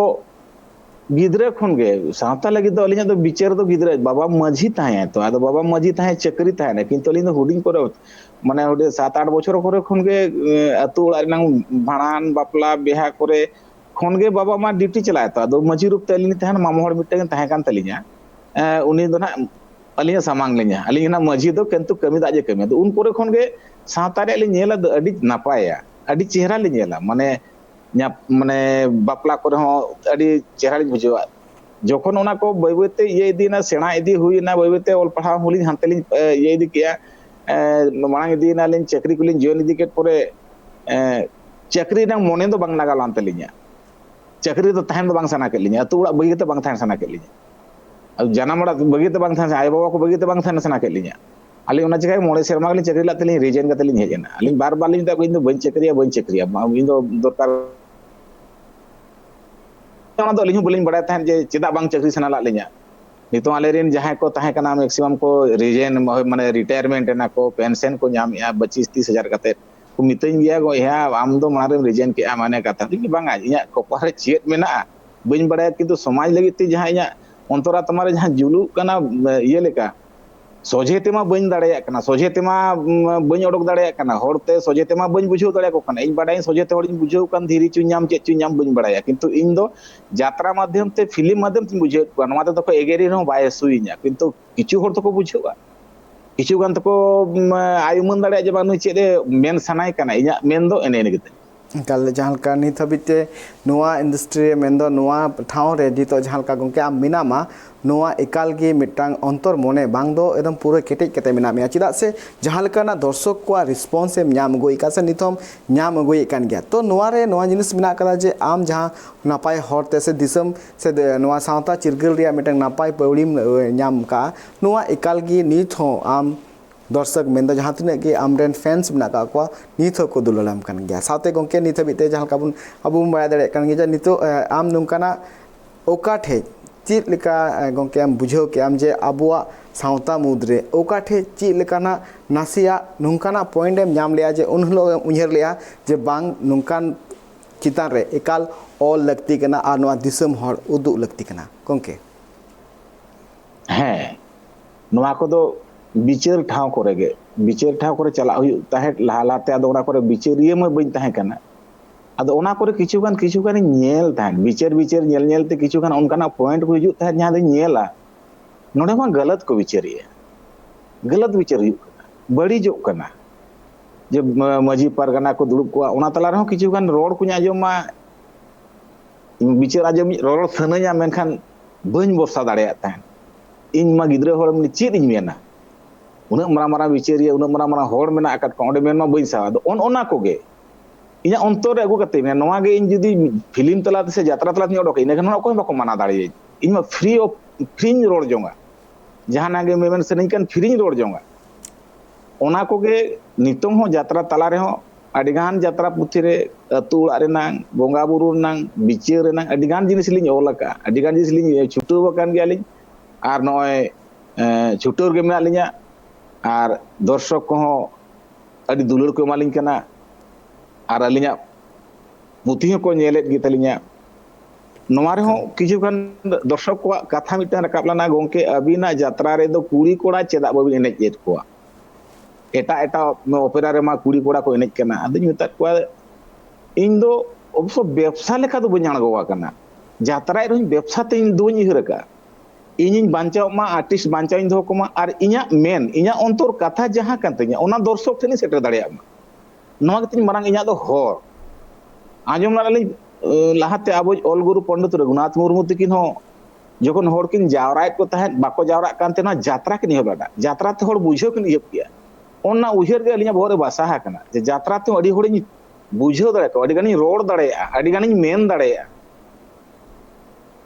गिद्रे खन गे सावता लगे दो अलिया दो बिचार दो गिद्रे बाबा माझी ताहे तो आदो बाबा माझी ताहे चक्री ताहे ना किंतु अलिया दो हुडिंग करे माने हुडे 7-8 बछर करे खन गे अतु उड़ा नंग भाणान बापला बेहा करे खन गे बाबा मा ड्यूटी चलाय तो आदो माझी रूप ते अलिया ताहे मामो हर मिटे ताहे कान तलिया उनी दो ना अलिया सामांग ले냐 अलिया ना माझी दो किंतु कमी दाजे कमी दो उन पोरे खन गे सावता रे अलिया नेला दो अडी नापाया अडी चेहरा ले नेला माने माने बापला करे हो अडी चेहरा बुझवा जखन ओना को बैबते ये इदीना सेना इदी हुईना बैबते ऑल पढ़ा हुली हंतलिन ये इदी किया मांग इदीना लिन चक्री कुलिन जॉइन इदी के परे चक्री ना मोने दो बांग लगालान तलिnya चक्री तो तहन दो बांग सना के लिnya अतु उड़ा बगीते बांग थान सना के लिnya अब जनामड़ा बगीते बांग थान आय बाबा को बगीते बांग थान सना के लिnya अली ओना चिका मोड़े शर्मा के चक्री लातलिन रिजन कतलिन हेजना अली बार बार लिन दा इन दो बन चक्रिया इन दो दरकार ओना दो लिन बोलिन बड़ा थान जे चिदा बांग चक्री सना ला लिnya नितो आलेरिन जहां को ताहे कना मैक्सिमम को रिजन माने रिटायरमेंट ना को पेंशन को नाम या 25-30 हजार कते को मितइन गया गो या आम दो मारे रिजन के माने कथा कि बांगा इया कोपारे चेत मेना बइन बड़ा किंतु समाज लगी ती जहां इया अंतरा तुम्हारे जहां जुलू कना ये लेका सोझे तेमा बन दाड़े कना सोझे तेमा बन ओडक दाड़े कना होरते सोझे तेमा बन बुझाव दाड़े को कना इन बाडाई सोझे ते होड़ बुझाव कान धीरी चुኛम चे चुኛम बन बड़ाया किंतु इन दो यात्रा माध्यम ते फिल्म माध्यम ते बुझाव को नवा तो एगेरी रो बाय सुइ냐 किंतु किछु होड़ तो को बुझावा किछु गान तो को आयुमन दाड़े जे बानु चेदे मेन सनाय कना इया मेन दो एने नेगते कल जहाँ का नित हबीते नोआ इंडस्ट्री मेंदो नोआ ठाव रे जितो जहाँ का गंके आम मिनामा नोआ एकाल गे मिटांग अंतर मोने बांग दो एकदम पूरे केटेज केते मिना मिया चिदा से जहाँ लकाना दर्शक को रिस्पॉन्स एम ᱧᱟᱢ अगुई का से नितम ᱧᱟᱢ अगुई कान गया तो नोआ रे नोआ जिनिस मिना कदा जे आम जहाँ नापाय हरते से दिसम से नोआ सावता चिरगल रिया मिटांग नापाय पौड़ीम ᱧᱟᱢ का नोआ एकाल गे नित हो आम दर्शक मेन जहाँ तीन के आमरेन फैंस में को नित को दुलाम कान गया साथे गंके नित हबीते जहाँ का अब बड़ा दाड़े कान गया नितो आम नोंकाना ओका ठे चीज लेका गंके आम बुझाव के आम जे अबुआ सावता मुद्रे ओका ठे चीज लेकाना नासिया नोंकाना पॉइंट एम ᱧᱟᱢ लिया जे उन हिलो उयहर लिया जे बांग नोंकान चितान रे एकाल ऑल लगती कना आर नोआ दिसम हर उदुग लगती कना गंके हैं नोआ को दो बिचार ठाव करे बिचार ठाव करे चला हुई ताहे लालाते आदो ओना करे बिचारिये में बइन ताहे कना आदो ओना करे किछुगान नेल ताहे बिचार नेल नेल ते किछुगान उनकाना पॉइंट को हिजु ताहे जहां दे नेला नोडे मा गलत को बिचारिये गलत बिचार हुई बड़ी जो कना जे मजी परगना को दुड़ुब को ओना तला रहो किछुगान रोड को आजम मा बिचार आजम रोड सनया मेनखान बइन बसा दाड़े ताहे इन मा गिद्रा होड़ में चेद इन मेना उना मरा मरा बिचारिया उना मरा मरा होड़ मेना आकात को ओंडे मेन मा बइन सावा दो ओना कोगे इना अंतर अगु कते मे नोआ गे इन जुदी फिल्म तलाते से यात्रा तलाते ओडोके इना खन ओको बाको माना दाड़े इन मा फ्री ऑफ फ्रीज रोड जोंगा जहां नागे मेन से नहीं कन फ्रीज रोड जोंगा ओना कोगे नितों हो यात्रा तला रे हो अडिगान यात्रा पुथि रे अतु उड़ा रे नांग बोंगा बुरु नांग बिचार रे नांग अडिगान जिनिस लिኝ ओलका अडिगान जिनिस लिኝ छुटू बकान गयालिኝ आर नय छुटूर गे मेना लिña और दर्शक को अड़ी दुलड़ को एमालिኝ कना और अलिña पुथि को नेलेत गे तलिña नोआ रे हो किछुगान दर्शक को कथा मिटा रकाब लाना गोंके अबिना यात्रा रे दो कुड़ी कोड़ा चेदा बाबी एनेज एत को एटा एटा ओपेरा रे मा कुड़ी कोड़ा को एनेज कना अदिन मिता को इन दो अवश्य व्यवसाय लेखा दो बजाण गोवा कना यात्रा रे व्यवसाय ते इन दोኝ हिरका इन बांचाव मा आर्टिस्ट बांचाव इन दो को मा और इया मेन इया अंतर कथा जहां कान तइया ओना दर्शक ठेनी सेटर दाड़िया मा नोआ गतिन मारंग इया दो होर आजम लाली लाहाते आबो ऑल गुरु पंडित रघुनाथ मुर्मू तकिन हो जखन होड़ किन जावराय को तहे बाको जावरा कानते ना यात्रा किन हेबाडा यात्रा ते होड़ बुझो किन इयप किया ओना उहिर गे अलिया भोरे बासा हा कना जे यात्रा ते अडी होड़ी बुझो दाड़े को अडी गानी रोड दाड़ेया अडी गानी मेन दाड़ेया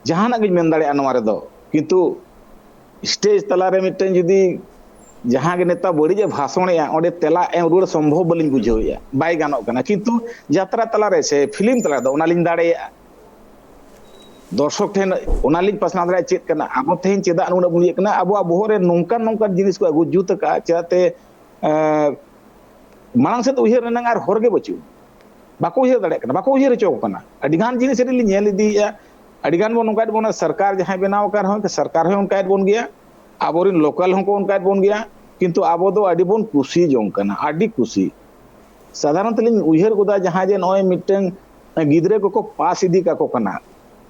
जहाना गे मेन दाड़ेया नोआ रे दो किंतु स्टेज तला रे मिटन जुदी जहां गे नेता बड़ी भाषणया ओडे तेला एम रुड़ संभव बलिन बुझावया बाय गानो कना किंतु यात्रा तला रे से फिल्म तला दो ओनालिन दाड़ेया दर्शक ठेन ओनालिन पसना दाड़े चेत कना अब तेन चेदा नुना बुलिए कना अब बोहरे नोंकान नोंकान जिनिस को अगु जुत का चेते मांग से तो उहिर नंग आर होरगे बचु बाको उहिर दाड़े कना बाको उहिर चो कना अडिगान जिनिस रे नेल इदिया अडिगान बन उनका बोना सरकार जहां बनाव कर हो सरकार हो उनका बन गया आबोरिन लोकल हो को उनका बन गया किंतु आबो दो अडी बन खुशी जोंग कना अडी खुशी साधारणतः लिन उहिर गोदा जहां जे नय मिटन गिदरे को पास इदी का को कना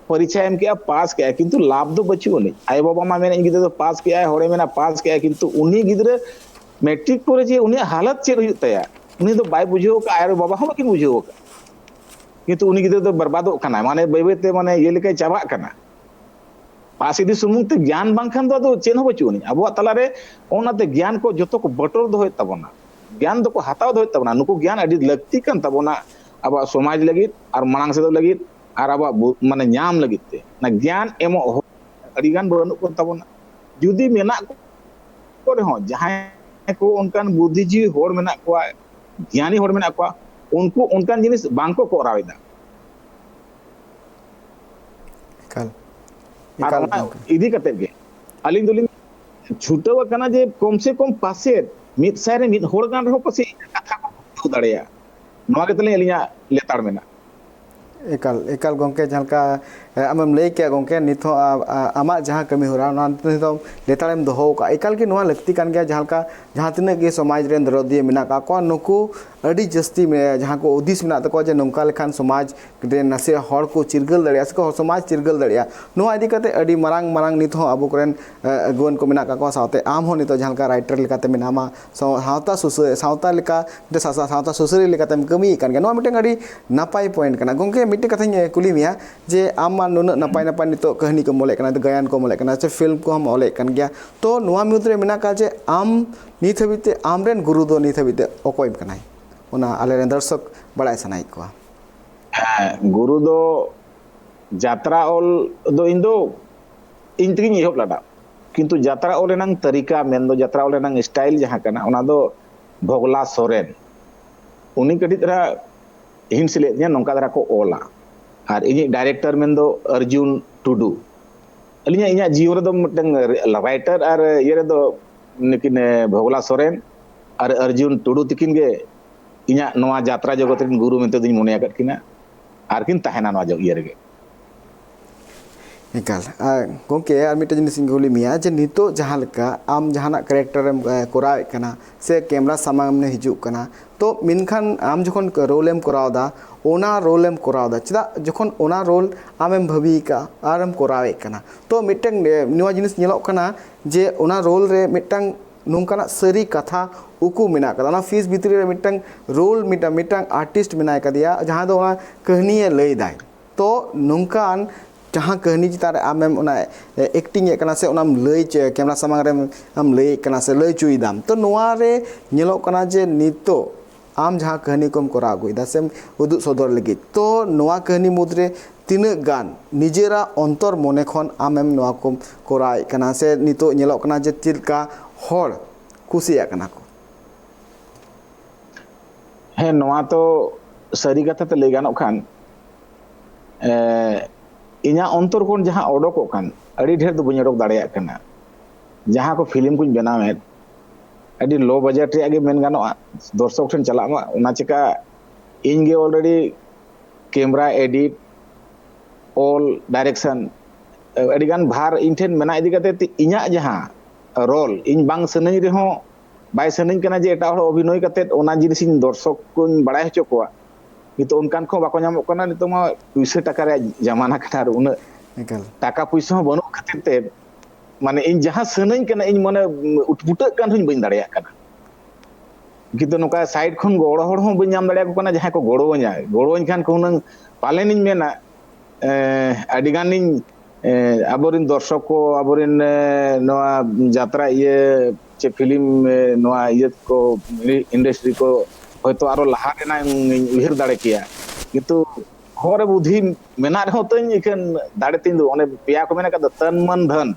परीक्षा एम किया पास किया किंतु लाभ दो बचु नहीं आय बाबा मा मेन गिदरे तो पास किया होड़े मेना पास किया किंतु उन्हीं गिदरे मैट्रिक पर जे उन्हीं हालत चेद हुई तया उन्हीं तो बाय बुझो का आय बाबा हो किन बुझो का किंतु उन्हीं गिदरे तो बर्बादो कना माने बैबेते माने ये लेके चाबा कना पास इदी सुमुंग ते ज्ञान बांखान दो चेन हो बचु नहीं अब तला रे ओनाते ज्ञान को जतो को बटर दो होय तबना ज्ञान दो को हताव दो होय तबना नुको ज्ञान अडी लगती कन तबना अब समाज लगित और मांग से लगित और अब माने ᱧᱟᱢ लगित ते ना ज्ञान एमो अडी गान बनु को तबना जुदी मेना को रे हो जहां को उनकान बुद्धिजीवी होड़ मेना को ज्ञानी होड़ मेना को उनको उनकान जिनिस बांको कोरावेदा इदी कते गे अलिन दुलिन छुटव कना जे कम से कम पासे मित सारे मित होड़ गान रहो पसे कथा को दाड़ेया नोआ के तले अलिया लेताड़ मेना एकाल एकाल गंके जहाँ का आमेम लई के गोंके नित आमा जहां कमी होरा नित लेतारेम दोहो का एकाल के नोआ लगती कान गया जहां तिना गे समाज रेन दरदिए मेना का को नुकु अड़ी जस्ती में जहां को उद्देश्य मेना तको जे नोंका लेखान समाज रे नसे हर को चिरगल दड़िया से को समाज चिरगल दड़िया नोआ इदी कते अड़ी मरांग मरांग नित हो अबो करेन अगुवन को मेना का को सावते आम हो नित जहां का राइटर लेकाते मेनामा सावता सुसु सावता लेका सावता सुसुरी लेकाते कमी कान गया नोआ मिटें अड़ी नापाय पॉइंट काना गोंके मिटे कथाኝ कुली मिया जे आम मा नुन नापाय नापाय नितो कहानी को मोले काना गायन को मोले काना से फिल्म को हम ओले कान गया तो नोआ मुद्रे मेना का जे आम नित हबिते आमरेन गुरु दो नित हबिते ओकोय कानाय उना आले दर्शक बड़ाय सनाई को गुरु दो जात्रा ओल दो इंदो इन तगिन एहब लादा किंतु जात्रा ओल रेनांग तरीका मेन दो जात्रा ओल रेनांग स्टाइल जहां काना उना दो भोगला सोरेन उनी कटी तरह हिंस ले nya nongka dara ko ola ar ini director men do Arjun Tudu alinya inya jiwa re do miteng writer ar yere do nikin Bhogla Soren ar Arjun Tudu tikin ge inya noa jatra jogot rin guru mente duñ mone akat kina ar kin tahena noa jog yere ge निकाल गोंके are मिटे जिनिस इंगुली मिया जे नितो जहां लका आम जहाना character M Koraon कना से कैमरा सामने में हिजू कना तो मिनखान आम जखन रोलेम कोरावदा ओना रोलेम कोरावदा चदा जखन ओना रोल आमेम भाबी का आरम कोरावे कना तो मिटंग निवा जिनिस नेलोक कना जे ओना रोल रे मिटंग नोंकाना सरी कथा उकू मेना कदा ना फीस भितरी रे मिटंग रोल मिटंग आर्टिस्ट मेनाय कदिया जहां दो ओना कहानी लई दाय तो नोंकान जहाँ कहानी चितार आमेम उना एक्टिंग कना से उनाम लई कैमरा सामने रे हम लई कना से लई चुईदाम तो नोआ रे नेलो कना जे नितो आम जहाँ कहानी कोम कोरा गुइदा से उदु सदर लगी तो नोआ कहानी मुद्रे तीन गान निजेरा अंतर मने खन आमेम नोआ कोम कोराय कना से नितो नेलो कना जे तिलका हर कुसिया कना को हे नोआ तो सरी कथा ते लई गानो खान इना अंतर कोन जहां ओडोको कान अड़ी ढेर दो बഞ്ഞ ओडोक दाड़िया कना जहां को फिल्म कुछ बनावे अड़ी लो बजट रे आगे मेन गानो दर्शक ठन चला मा उना चिका इन गे already camera edit all direction अड़ी गान भार इन ठेन मेना इदी कते इना जहां रोल इन बांग सनई रे हो बाय सनई कना जे एटा हर अभिनय कते ओना जिनिस दर्शक कुन बड़ाय हचो कोआ itu unkan ko bako nyamuk kana itu ma puisa taka re jamana kana una taka puisa ho banu khatir te mane in jaha senain kana in mane utputak kan huñ bañ dareya kana gitu noka side khon goro hor ho bañ nyam dareya ko kana jaha ko goroñ kan ko nang palen in mena adigan nin aborin dorshok ko aborin noa jatra ye che film noa ye ko industry ko হয়তো আরো লাহারে না উহির দাঁড়ে কিয়া কিন্তু হরে বুদ্ধি মেনা রে হতই ইখান দাঁড়ে তিন অনে পেয়া কো মেনা কাদ তন মন ধন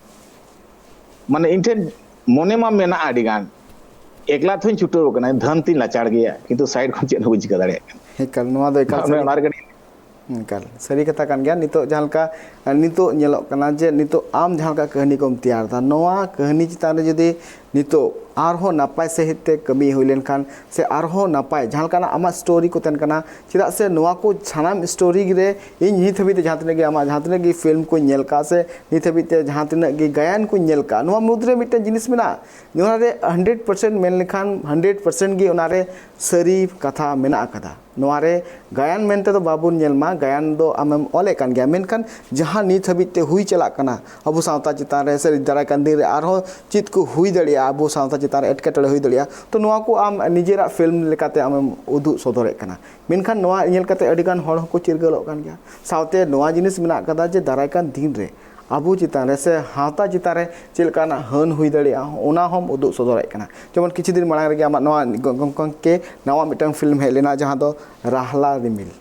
মানে ইনটেন মনে মা মেনা আডি গান একলা থইন ছুটো কনা ধন তিন লাচাড় গিয়া কিন্তু সাইড খন চেন বুঝ কা দাঁড়ে একাল নোয়া দো একাল निकाल सरी कथा कान गया नितो जहां का नितो नेलो कना जे नितो आम जहां का कहानी को तैयार था नोआ कहानी चितान जदि नितो आरहो नापाय सहित कमी हुइलेन खान से आरहो नापाय जहां का आमा स्टोरी को तन कना चिदा से नोआ को छानाम स्टोरी रे इन नित हबि जहां तने गे आमा जहां तने गे फिल्म को नेल का से नित हबि जहां तने गे गायन को नेल का नोआ मुद्रे मिटे जिनिस मेना नोआ रे 100% मेन लेखान 100% गे ओना रे सरी कथा मेना कदा नोआ रे गायन मेनते तो बाबुन नेलमा गायन दो आमेम ओले कान गया मेनखान जहां नित हबिते हुई चला कना अबु सावता चितान रे से दारा कान दिन रे आरो चित को हुई दड़िया अबु सावता चितान एटकेटले हुई दड़िया तो नोआ को आम निजेरा फिल्म लेकाते आमेम उदु सदरे कना मेनखान नोआ नेल काते अडिगान हड़ को चिरगलो कान गया सावते नोआ जिनिस मेना कदा जे दारा कान दिन रे आबू चितान से हावता चितान रे चिलकाना हन हुई दड़िया ओना हम उदु सदरे कना जेमन किछि दिन मांग रे आमा नोआ के नवा मिटंग फिल्म हे लेना जहां दो राहला रिमिल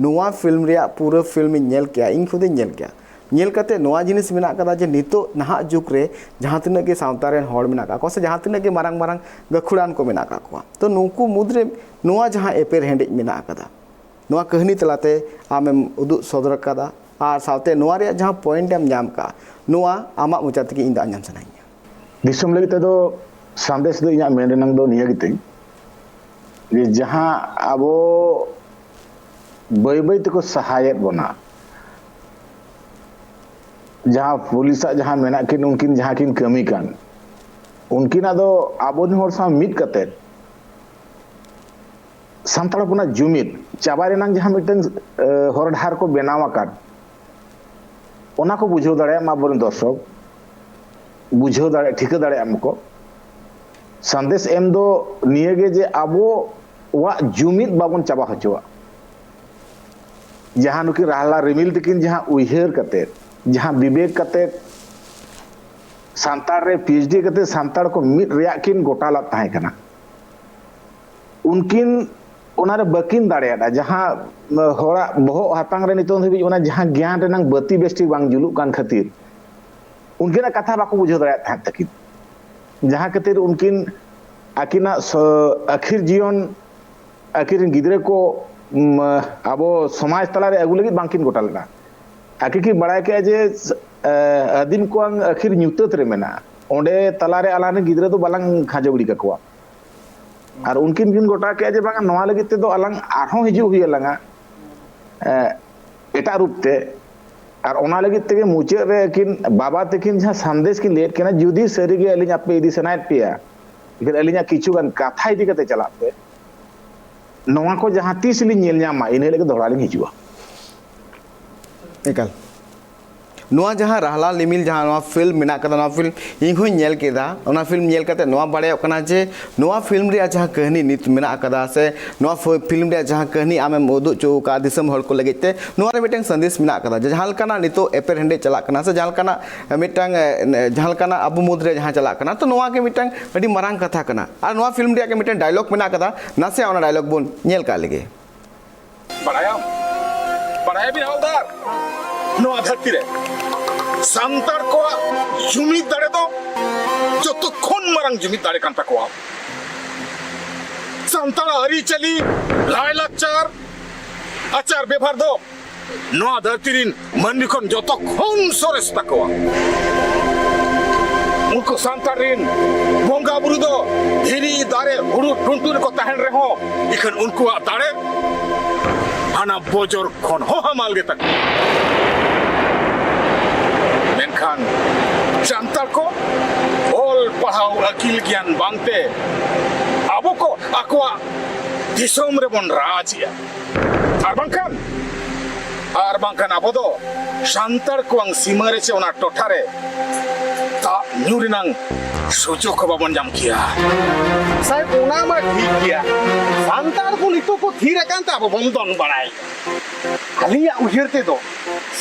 नोआ फिल्म रे पूरा फिल्म नेल किया इन खुद नेल किया नेल कते नोआ जिनिस मेना कदा जे नितो नहा जुग रे जहां तिना के सावता रेन हड़ मेना का को से जहां तिना के मारंग मारंग गखुड़ान को मेना का को तो नुकु मुद्रे नोआ जहां एपेर हेंडे मेना कदा नोआ कहानी तलाते आमेम उदु सदर कदा और सावते नोआ रे जहां पॉइंट एम जाम का नोआ आमा मुचा तके इंदा आंजम सनाइया दिसम लगी तो संदेश दो इना मेन रेनंग दो निया गिते जे जहां आबो बय बय तको सहायत बना जहाँ पुलिस जहाँ मेना किन उनकिन जहाँ किन कमी कान उनकिना दो आबोन होर सा मिट कते सानताड़ पुना जुमिद चाबा रेनांग जहाँ मिटन होर ढार को बेनावा कान ओना को बुझाव दाड़े मा बोरन दर्शक बुझाव दाड़े ठिका दाड़े हमको संदेश एम दो नियगे जे आबो वा जुमिद बाबन चाबा हचुआ जहाँ नुकी राहला रिमिल तकिन जहाँ उइहर कते जहाँ विवेक कते सांताड़ रे पीएचडी कते सांताड़ को मिट रेया किन गोटाला ताहे कना उनकिन ओनारे बकिन दाड़ेया जहाँ होड़ा बहो हातांग रे नितों धबी ओना जहाँ ज्ञान रेनांग बती बेस्टी बांग जुलुक कान खातिर उनकिना कथा बाको बुझाव दाड़ेया ताहे तकिन जहाँ खातिर उनकिन आकिना आखिर जीवन आखिर गिदरे को आबो समाज तलारे अगु लगी बांकिन गोटा लेना आखि की बड़ा के जे आदिम को आखिर न्यूतत रे मेना ओंडे तलारे आलाने गिदरे तो बालांग खाजबड़ी ककवा और उनकिन किन गोटा के जे बांगा नवा लगी ते दो अलांग आरहों हिजु हुई अलांगा एटा रूप ते और ओना लगी ते मुचे रे किन बाबा तकिन जहाँ संदेश की लेट केना जुदी सरी गे अलिंग आपे इदी सनाइट पिया इधर अलिंगा किछु गान कथा इदी कते चलाते नवा को जहाँ तीस ली नेल ᱧᱟᱢᱟ इन लेके दोहरा लिंग हिजुआ एकाल नोआ जहाँ रहला लिमिल जहाँ नोआ फिल्म मेना कदा नोआ फिल्म इन होई नेल केदा ओना फिल्म नेल कते नोआ बाड़े कना जे नोआ फिल्म रे जहाँ कहानी नित मेना कदा से नोआ फिल्म रे जहाँ कहानी आमेम उदु चो का दिसम हर को लगेते नोआ रे मिटंग संदेश मेना कदा जहाँ लकना नितो एपर हेंडे चला कना से जहाँ लकना मिटंग जहाँ लकना अबु मुद रे जहाँ चला कना तो नोआ के मिटंग अडी मरांग कथा कना और नोआ फिल्म रे के मिटंग डायलॉग मेना कदा नासे ओना डायलॉग बोन नेल का लगे बढ़ाया भी हवलदार नोआ धरती रे सांतार को जुमिद दाड़े दो जो तो खून मरंग जुमिद दाड़े कांता को सांतार हरी चली लाय लाचार आचार बेभार दो नोआ धरती रिन मन निकन जो तो खून सोरेस तको उनको सांतार रिन बोंगा बुरु दो धीरी दारे हुडु टुंटुन को तहन रे हो इखन उनको दाड़े आना बोजोर खोन हो हमाल गे तक मेनखान सांतार को ओल पढ़ाओ अकिल ज्ञान बांगते आबो को आकवा दिसोम रे बन राजिया आर बांखान आबो दो सांतार को आंग सीमा रे चे ओना टोठा रे ता न्यूरिनांग सुजोग को बाबन जाम किया साहेब ओना मा ठीक किया सांतार को नितो को थी रकान ता बंदन बड़ाई आलिया उहिरते दो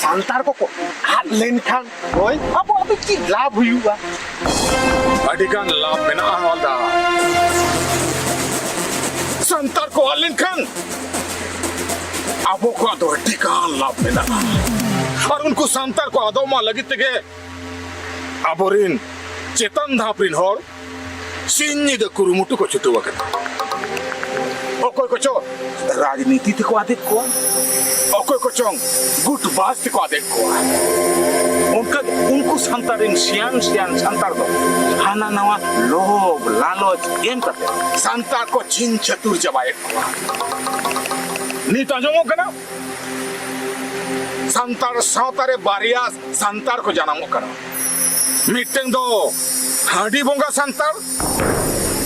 सांतार को हाथ लेन खान होय अब अब की लाभ हुआ अडिगान लाभ मेना हवलदा सांतार को आलिन खान अबो को दो अडिगान लाभ मेना और उनको सांतार को आदो मा लगी तगे अबोरिन चेतन धापरिन होर सिन्नी द कुरुमुटु को छुटुवा कता ओकोय को चो राजनीति ते को आदे को ओकोय को चोंग गुट बास ते को आदे को उनका उनको सांतारिन सियान सांतार दो हाना नवा लोभ लालच एम करते सांतार को चिन चतुर जबाए नीता जोमो कना सांतार सावतारे बारिया सांतार को जानामो कना मिटंग दो हाडी बोंगा सांतार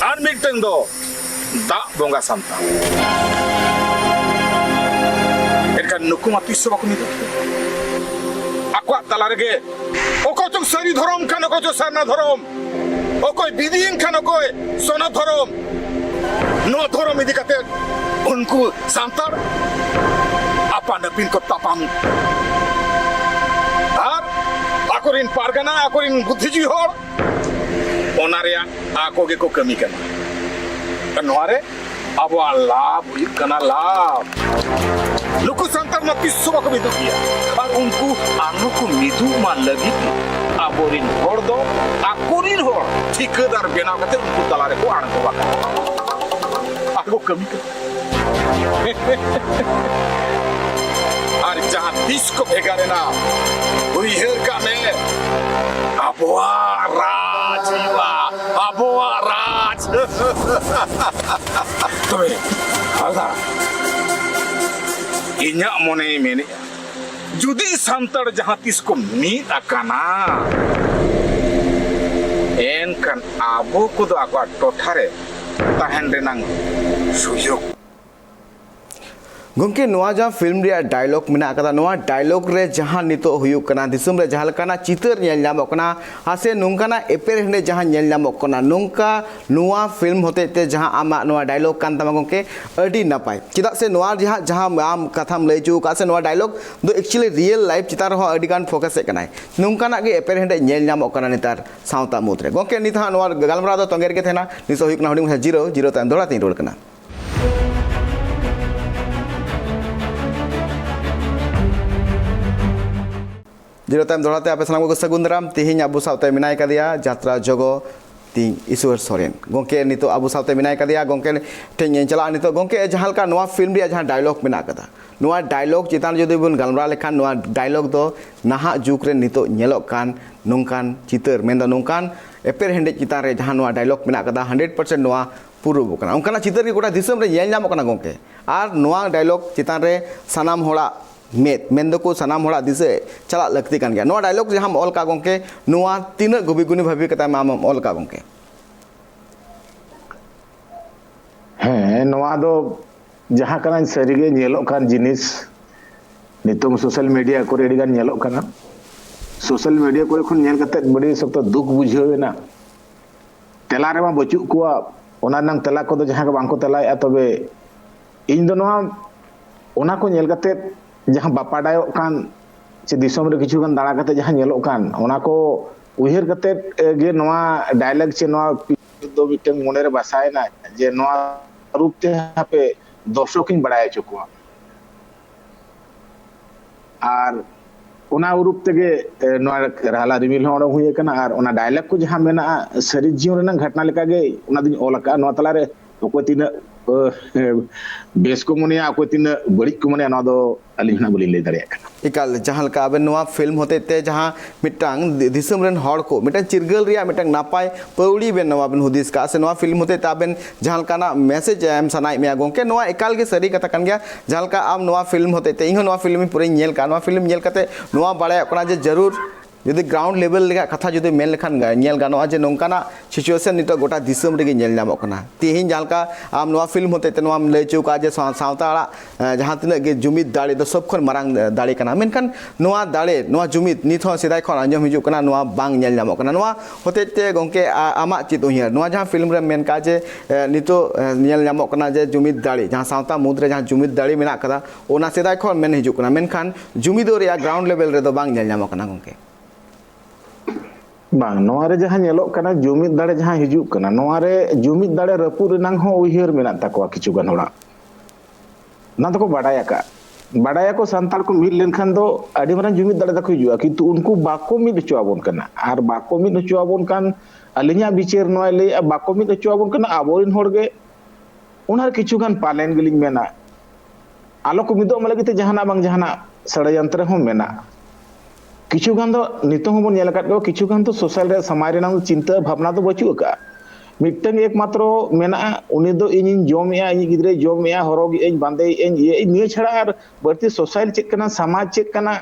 और मिटंग दो दा बोंगा सांतार एरका नुकुमा पिसो बाको मिदो आक्वा तलारगे ओको तो सरी धरम खान को जो सरना धरम ओको बिदिन खान को सोना धरम नो धरम इदी कते उनको सांतार apa napin ko tapam ar akorin pargana akorin buddhiji hor onaria ako ge ko kami kana noare abo Allah bui kana lab luku santar na pisu ba ko bidu dia ar unku anu ko midu ma lagi aborin hor do akorin hor ठेकेदार बेनाव kate unku talare ko an ko ba ako kami kana और जहाँ तीस को भेगा लेना उइहर का में अबुआ राज तो हल्दा इन्या मोने मेने जुदी सांतार जहां तिस को मीत अकाना एनकान आबो को दो आको टोठारे ताहन रेनांग सुयोग गंके नोआ जहाँ फिल्म रे डायलॉग मेना कदा नोआ डायलॉग रे जहाँ नितो हुयुक कना दिसुम रे जहाँ लकाना चितर नेल ᱧᱟᱢᱚᱜ कना हासे नुंकाना एपेर हेंडे जहाँ नेल ᱧᱟᱢᱚᱜ कना नुंका नोआ फिल्म होते ते जहाँ आमा नोआ डायलॉग कान तमा गंके अडी नापाय चिदा से नोआ जहाँ जहाँ आम कथाम लय चु का से नोआ डायलॉग दो एक्चुअली रियल लाइफ चितार हो अडी गान फोकस कनाय नुंकाना गे एपेर हेंडे नेल ᱧᱟᱢᱚᱜ कना नितार सावता मुद्रे गंके निता नोआ गलमरा दो तंगेर के थेना निसो हुयुक ना हुडिंग जीरो जीरो तान दोड़ा तीन रोड कना जीरो टाइम दोड़ाते आप सामान को सगुन दाराम तेहिं अबू सावते मिनाय कदिया जात्रा जगो तीन ईश्वर सोरेन गंके नितो अबू सावते मिनाय कदिया गंके ठें चला नितो गंके जहाँ का नोआ फिल्म रे जहाँ डायलॉग मेना कदा नोआ डायलॉग चितान जदि बन गलमरा लेखान नोआ डायलॉग दो नाहा जुग रे नितो नेलोग कान नोंकान चितर मेंदो नोंकान एपेर हेंडे चितान रे जहाँ नोआ डायलॉग मेना कदा 100% नोआ पूर्व कना उनकाना चितर के गोटा दिसम रे नेल ᱧᱟᱢᱚᱜ कना गंके आर नोआ डायलॉग चितान रे सनाम होड़ा मेद मेंदो को सनाम होड़ा दिसे चला लगती कान गया नोआ डायलॉग जहाँ ऑल का गंके नोआ तीन गुबी गुनी भाभी कता माम ऑल का गंके ᱦᱮᱸ ᱱᱚᱣᱟ ᱫᱚ ᱡᱟᱦᱟᱸ ᱠᱟᱱᱟ ᱥᱟᱹᱨᱤᱜᱮ ᱧᱮᱞᱚᱜ ᱠᱟᱱ ᱡᱤᱱᱤᱥ ᱱᱤᱛᱚᱝ ᱥᱳᱥᱟᱞ ᱢᱤᱰᱤᱭᱟ ᱠᱚᱨᱮ ᱟᱹᱰᱤ ᱜᱟᱱ ᱧᱮᱞᱚᱜ ᱠᱟᱱᱟ ᱥᱳᱥᱟᱞ ᱢᱤᱰᱤᱭᱟ ᱠᱚᱨᱮ ᱠᱷᱚᱱ ᱧᱮᱞ ᱠᱟᱛᱮ ᱵᱟᱹᱲᱤ ᱥᱚᱠᱛᱚ ᱫᱩᱠ ᱵᱩᱡᱷᱟᱹᱣᱮᱱᱟ ᱛᱮᱞᱟ ᱨᱮᱢᱟ ᱵᱟᱹᱪᱩᱜ ᱠᱚᱣᱟ ᱚᱱᱟ ᱨᱮᱱᱟᱜ ᱛᱮᱞᱟ ᱠᱚᱫᱚ ᱡᱟᱦᱟᱸ ᱜᱮ ᱵᱟᱝᱠᱚ ᱛᱮᱞᱟᱭᱮᱜᱼᱟ ᱛᱚᱵᱮ ᱤᱧ ᱫᱚ ᱱᱚᱣᱟ ᱚᱱᱟ ᱠᱚ ᱧᱮᱞ ᱠᱟᱛᱮ जहाँ बापाडायोग कान से दिसोम रे किछु गान दाड़ा कते जहाँ नेलोग कान ओना को उहिर कते गे नोआ डायलॉग से नोआ दो मिटन मोने रे बसायना जे नोआ रूप ते हापे दर्शक इन बड़ाय चुकुआ आर ओना रूप तेगे नोआ राला रिमिल होड़ हुए कना आर ओना डायलॉग को जहाँ मेना सरी जीवन रेना घटना लेका गे ओना दिन ओलका नोआ तला रे को तीन बेस को मने आको तीन बड़ी को मने ना दो अलिहना बोली ले दाड़े इकाल जहाँ का अबे नोआ फिल्म होते ते जहाँ मिटांग दिसम रेन हॉड़ को मिटांग चिरगल रिया मिटांग नापाय पौड़ी बेन नोआ बेन हुदिस का से नोआ फिल्म होते ताबेन जहाँ का ना मैसेज एम सनाई में गंके नोआ इकाल के सरी कथा कन गया जहाँ का आम नोआ फिल्म होते ते इहो नोआ फिल्म पूरे नेल का नोआ फिल्म नेल कते नोआ बाड़ाय अपना जे जरूर यदि ग्राउंड लेवल लेगा कथा जो मेन लेखान नेल गानोआ जे नोंकाना सिचुएशन नितो गोटा दिसम रे नेल ᱧᱟᱢᱚᱜ कना तेहिं जहाँ का आम नोआ फिल्म होते ते नोआ लय चुका जे सावता जहाँ तिना गे जुमिद दाड़े दो सब खन मारांग दाड़े कना मेनखान नोआ दाड़े नोआ जुमिद नित हो सिदाय खन आंजम हिजु कना नोआ बांग नेल ᱧᱟᱢᱚᱜ कना नोआ होते ते गंके आमा चित उहियार नोआ जहाँ फिल्म रे मेन का जे नितो नेल ᱧᱟᱢᱚᱜ कना जे जुमिद दाड़े जहाँ सावता मुद रे जहाँ जुमिद दाड़े मेना कदा ओना सिदाय खन मेन हिजु कना मेनखान जुमिदो रे ग्राउंड लेवल रे दो बांग नेल ᱧᱟᱢᱚᱜ कना गंके बांग नोआरे जहाँ नेलोग कना जुमिद दाड़े जहाँ हिजुग कना नोआरे जुमिद दाड़े रपुर रेनांग हो उहियर मेना ताकोआ किछु गान होड़ा ना तो को बाडाया को संताल को मिल लेनखान दो आडी मारां जुमिद दाड़े तक हिजुआ किंतु उनको बाको मिद चुआबोन कना आर बाको मिद चुआबोन कान अलिया बिचेर नोय ले बाको मिद चुआबोन कना आबोरिन होड़गे उनार किछु गान पालेन गेलिन मेना आलो को मिदो मलगिते जहाना बांग जहाना षडयंत्र हो मेना किछु गान दो नितो हो नेल काट गो किछु गान तो सोशल रे समाज रे नाम चिंता भावना तो बचु का मिटन एकमात्र मेना उनी दो इन जमया इन गिद्रे जमया हरोग इन बांदे इन ये निये छड़ा आर बर्ती सोशल चेक कना समाज चेक कना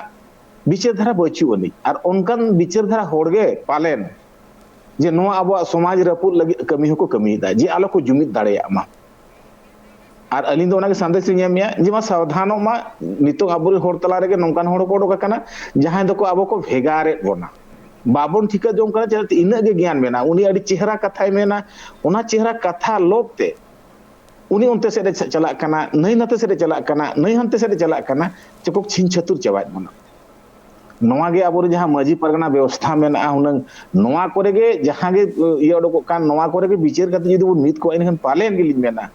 विचार धारा बचु अनी आर उनकन विचार धारा होड़गे पालेन जे नो अब समाज रपुर लगी कमी हो को कमी दा जे आलो को जुमिद दाड़े मा आर अलिन दो ओनागे संदेश ᱧᱟᱢᱮᱭᱟ जे मा सावधानो मा नितो आबुरे होड़ तला रेगे नोंकान होड़ को डोका कना जहां दो को आबो को भेगारे बोना बाबन ठिका जों कना चलते इना गे ज्ञान मेना उनी अडी चेहरा कथाय मेना ओना चेहरा कथा लोपते उनी उनते से चला कना नहीं नते से चला कना नहीं हनते से चला कना चकोक छिन छतुर चबाय मना नोआ गे आबुरे जहां माजी परगना व्यवस्था मेना हुनंग नोआ कोरेगे जहां गे ये डोको कान नोआ कोरेगे विचार कते जदि बुन मित को इनखन पालेन गेलिन मेना